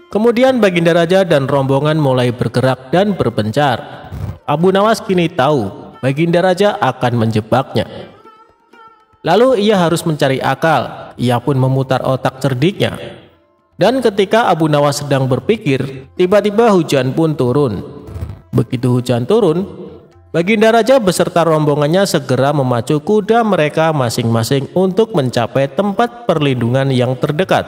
Kemudian Baginda Raja dan rombongan mulai bergerak dan berpencar. Abu Nawas kini tahu Baginda Raja akan menjebaknya. Lalu ia harus mencari akal. Ia pun memutar otak cerdiknya. Dan ketika Abu Nawas sedang berpikir, tiba-tiba hujan pun turun. Begitu hujan turun, Baginda Raja beserta rombongannya segera memacu kuda mereka masing-masing untuk mencapai tempat perlindungan yang terdekat.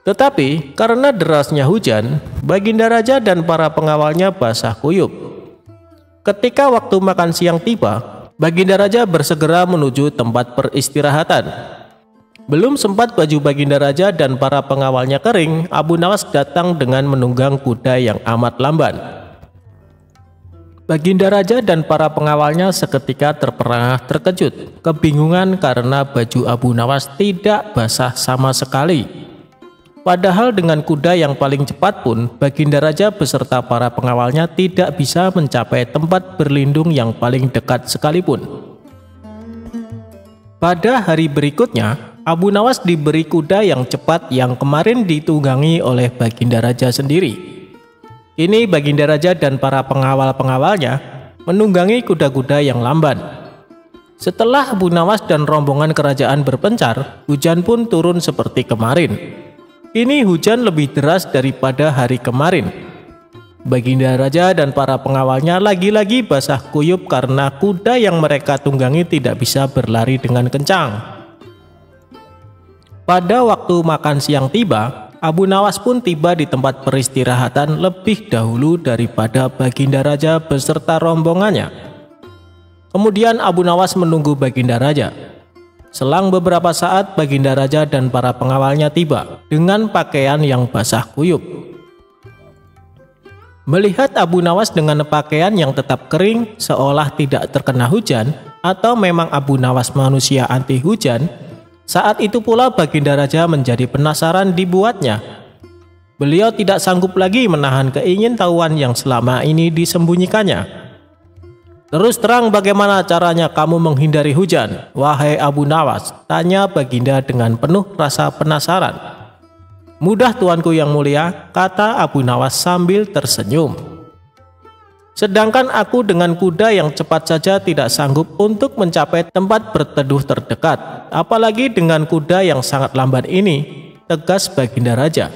Tetapi karena derasnya hujan, Baginda Raja dan para pengawalnya basah kuyup. Ketika waktu makan siang tiba, Baginda Raja bersegera menuju tempat peristirahatan. Belum sempat baju Baginda Raja dan para pengawalnya kering, Abu Nawas datang dengan menunggang kuda yang amat lamban. Baginda Raja dan para pengawalnya seketika terperangah terkejut, kebingungan karena baju Abu Nawas tidak basah sama sekali. Padahal dengan kuda yang paling cepat pun, Baginda Raja beserta para pengawalnya tidak bisa mencapai tempat berlindung yang paling dekat sekalipun. Pada hari berikutnya, Abu Nawas diberi kuda yang cepat yang kemarin ditunggangi oleh Baginda Raja sendiri. Kini Baginda Raja dan para pengawal-pengawalnya menunggangi kuda-kuda yang lamban. Setelah Abu Nawas dan rombongan kerajaan berpencar, hujan pun turun seperti kemarin. Ini hujan lebih deras daripada hari kemarin. Baginda Raja dan para pengawalnya lagi-lagi basah kuyup karena kuda yang mereka tunggangi tidak bisa berlari dengan kencang. Pada waktu makan siang tiba, Abu Nawas pun tiba di tempat peristirahatan lebih dahulu daripada Baginda Raja beserta rombongannya. Kemudian Abu Nawas menunggu Baginda Raja. Selang beberapa saat, Baginda Raja dan para pengawalnya tiba dengan pakaian yang basah kuyup. Melihat Abu Nawas dengan pakaian yang tetap kering seolah tidak terkena hujan, atau memang Abu Nawas manusia anti hujan, saat itu pula Baginda Raja menjadi penasaran dibuatnya. Beliau tidak sanggup lagi menahan keingintahuan yang selama ini disembunyikannya. "Terus terang bagaimana caranya kamu menghindari hujan, wahai Abu Nawas?" tanya Baginda dengan penuh rasa penasaran. "Mudah tuanku yang mulia," kata Abu Nawas sambil tersenyum. "Sedangkan aku dengan kuda yang cepat saja tidak sanggup untuk mencapai tempat berteduh terdekat, apalagi dengan kuda yang sangat lamban ini," tegas Baginda Raja.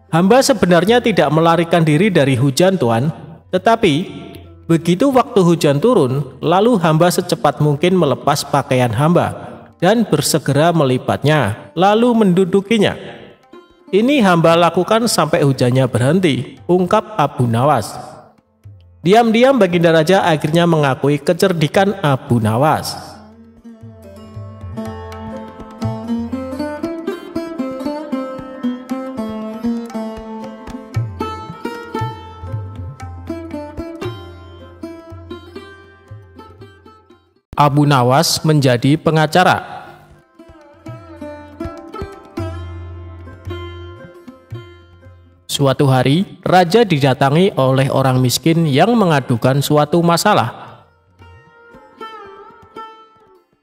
"Hamba sebenarnya tidak melarikan diri dari hujan, Tuan, tetapi begitu waktu hujan turun, lalu hamba secepat mungkin melepas pakaian hamba dan bersegera melipatnya, lalu mendudukinya. Ini hamba lakukan sampai hujannya berhenti," ungkap Abu Nawas. Diam-diam Baginda Raja akhirnya mengakui kecerdikan Abu Nawas. Abu Nawas menjadi pengacara. Suatu hari, raja didatangi oleh orang miskin yang mengadukan suatu masalah.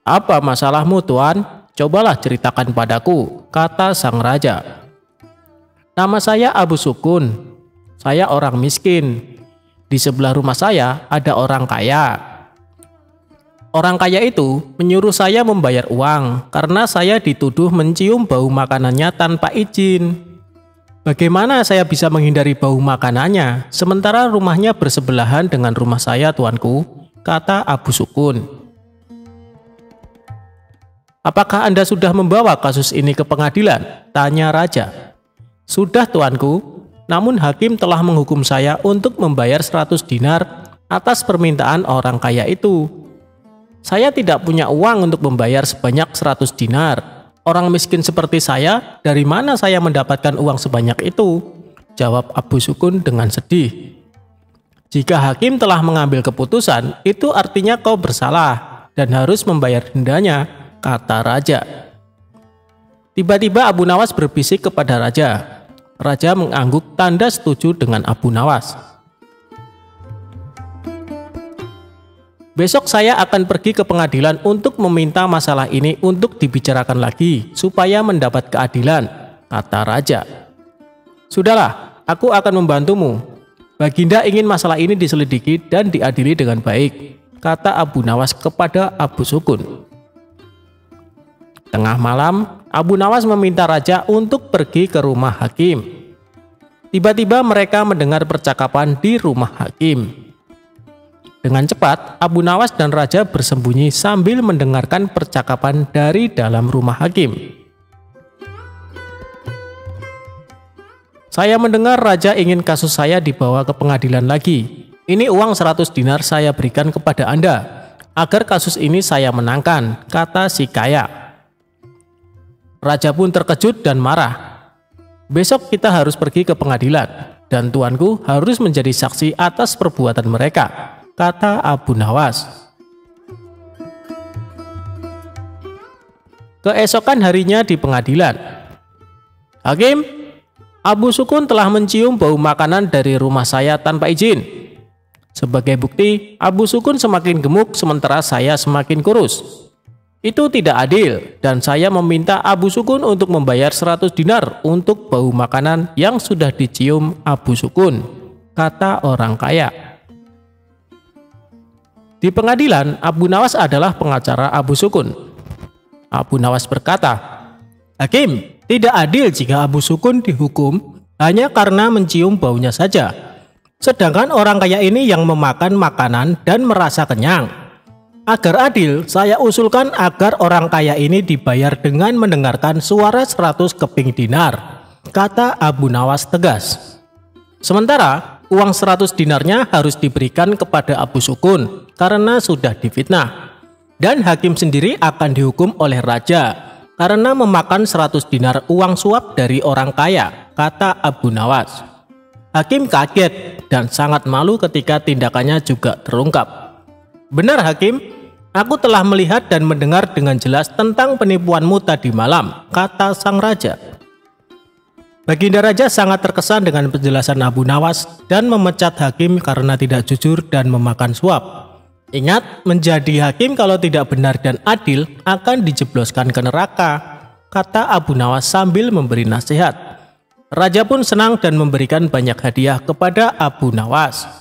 "Apa masalahmu, Tuan? Cobalah ceritakan padaku," kata sang raja. "Nama saya Abu Sukun. Saya orang miskin. Di sebelah rumah saya ada orang kaya. Orang kaya itu menyuruh saya membayar uang karena saya dituduh mencium bau makanannya tanpa izin. Bagaimana saya bisa menghindari bau makanannya sementara rumahnya bersebelahan dengan rumah saya, tuanku, kata Abu Sukun. Apakah Anda sudah membawa kasus ini ke pengadilan? Tanya raja. Sudah, tuanku, namun hakim telah menghukum saya untuk membayar 100 dinar atas permintaan orang kaya itu. Saya tidak punya uang untuk membayar sebanyak 100 dinar. Orang miskin seperti saya, dari mana saya mendapatkan uang sebanyak itu? Jawab Abu Sukun dengan sedih. Jika hakim telah mengambil keputusan, itu artinya kau bersalah dan harus membayar dendanya, kata raja. Tiba-tiba Abu Nawas berbisik kepada raja. Raja mengangguk tanda setuju dengan Abu Nawas. Besok saya akan pergi ke pengadilan untuk meminta masalah ini untuk dibicarakan lagi supaya mendapat keadilan, kata raja. Sudahlah, aku akan membantumu. Baginda ingin masalah ini diselidiki dan diadili dengan baik, kata Abu Nawas kepada Abu Sukun. Tengah malam, Abu Nawas meminta raja untuk pergi ke rumah hakim. Tiba-tiba mereka mendengar percakapan di rumah hakim. Dengan cepat, Abu Nawas dan raja bersembunyi sambil mendengarkan percakapan dari dalam rumah hakim. Saya mendengar raja ingin kasus saya dibawa ke pengadilan lagi. Ini uang 100 dinar saya berikan kepada Anda, agar kasus ini saya menangkan, kata si kaya. Raja pun terkejut dan marah. Besok kita harus pergi ke pengadilan, dan tuanku harus menjadi saksi atas perbuatan mereka, kata Abu Nawas. Keesokan harinya di pengadilan. Hakim, Abu Sukun telah mencium bau makanan dari rumah saya tanpa izin. Sebagai bukti, Abu Sukun semakin gemuk sementara saya semakin kurus. Itu tidak adil dan saya meminta Abu Sukun untuk membayar 100 dinar untuk bau makanan yang sudah dicium Abu Sukun, kata orang kaya. Di pengadilan, Abu Nawas adalah pengacara Abu Sukun. Abu Nawas berkata, Hakim, tidak adil jika Abu Sukun dihukum hanya karena mencium baunya saja. Sedangkan orang kaya ini yang memakan makanan dan merasa kenyang. Agar adil, saya usulkan agar orang kaya ini dibayar dengan mendengarkan suara 100 keping dinar, kata Abu Nawas tegas. Sementara, uang 100 dinarnya harus diberikan kepada Abu Sukun karena sudah difitnah. Dan hakim sendiri akan dihukum oleh raja karena memakan 100 dinar uang suap dari orang kaya, kata Abu Nawas. Hakim kaget dan sangat malu ketika tindakannya juga terungkap. Benar Hakim, aku telah melihat dan mendengar dengan jelas tentang penipuanmu tadi malam, kata sang raja. Baginda raja sangat terkesan dengan penjelasan Abu Nawas dan memecat hakim karena tidak jujur dan memakan suap. Ingat, menjadi hakim kalau tidak benar dan adil akan dijebloskan ke neraka, kata Abu Nawas sambil memberi nasihat. Raja pun senang dan memberikan banyak hadiah kepada Abu Nawas.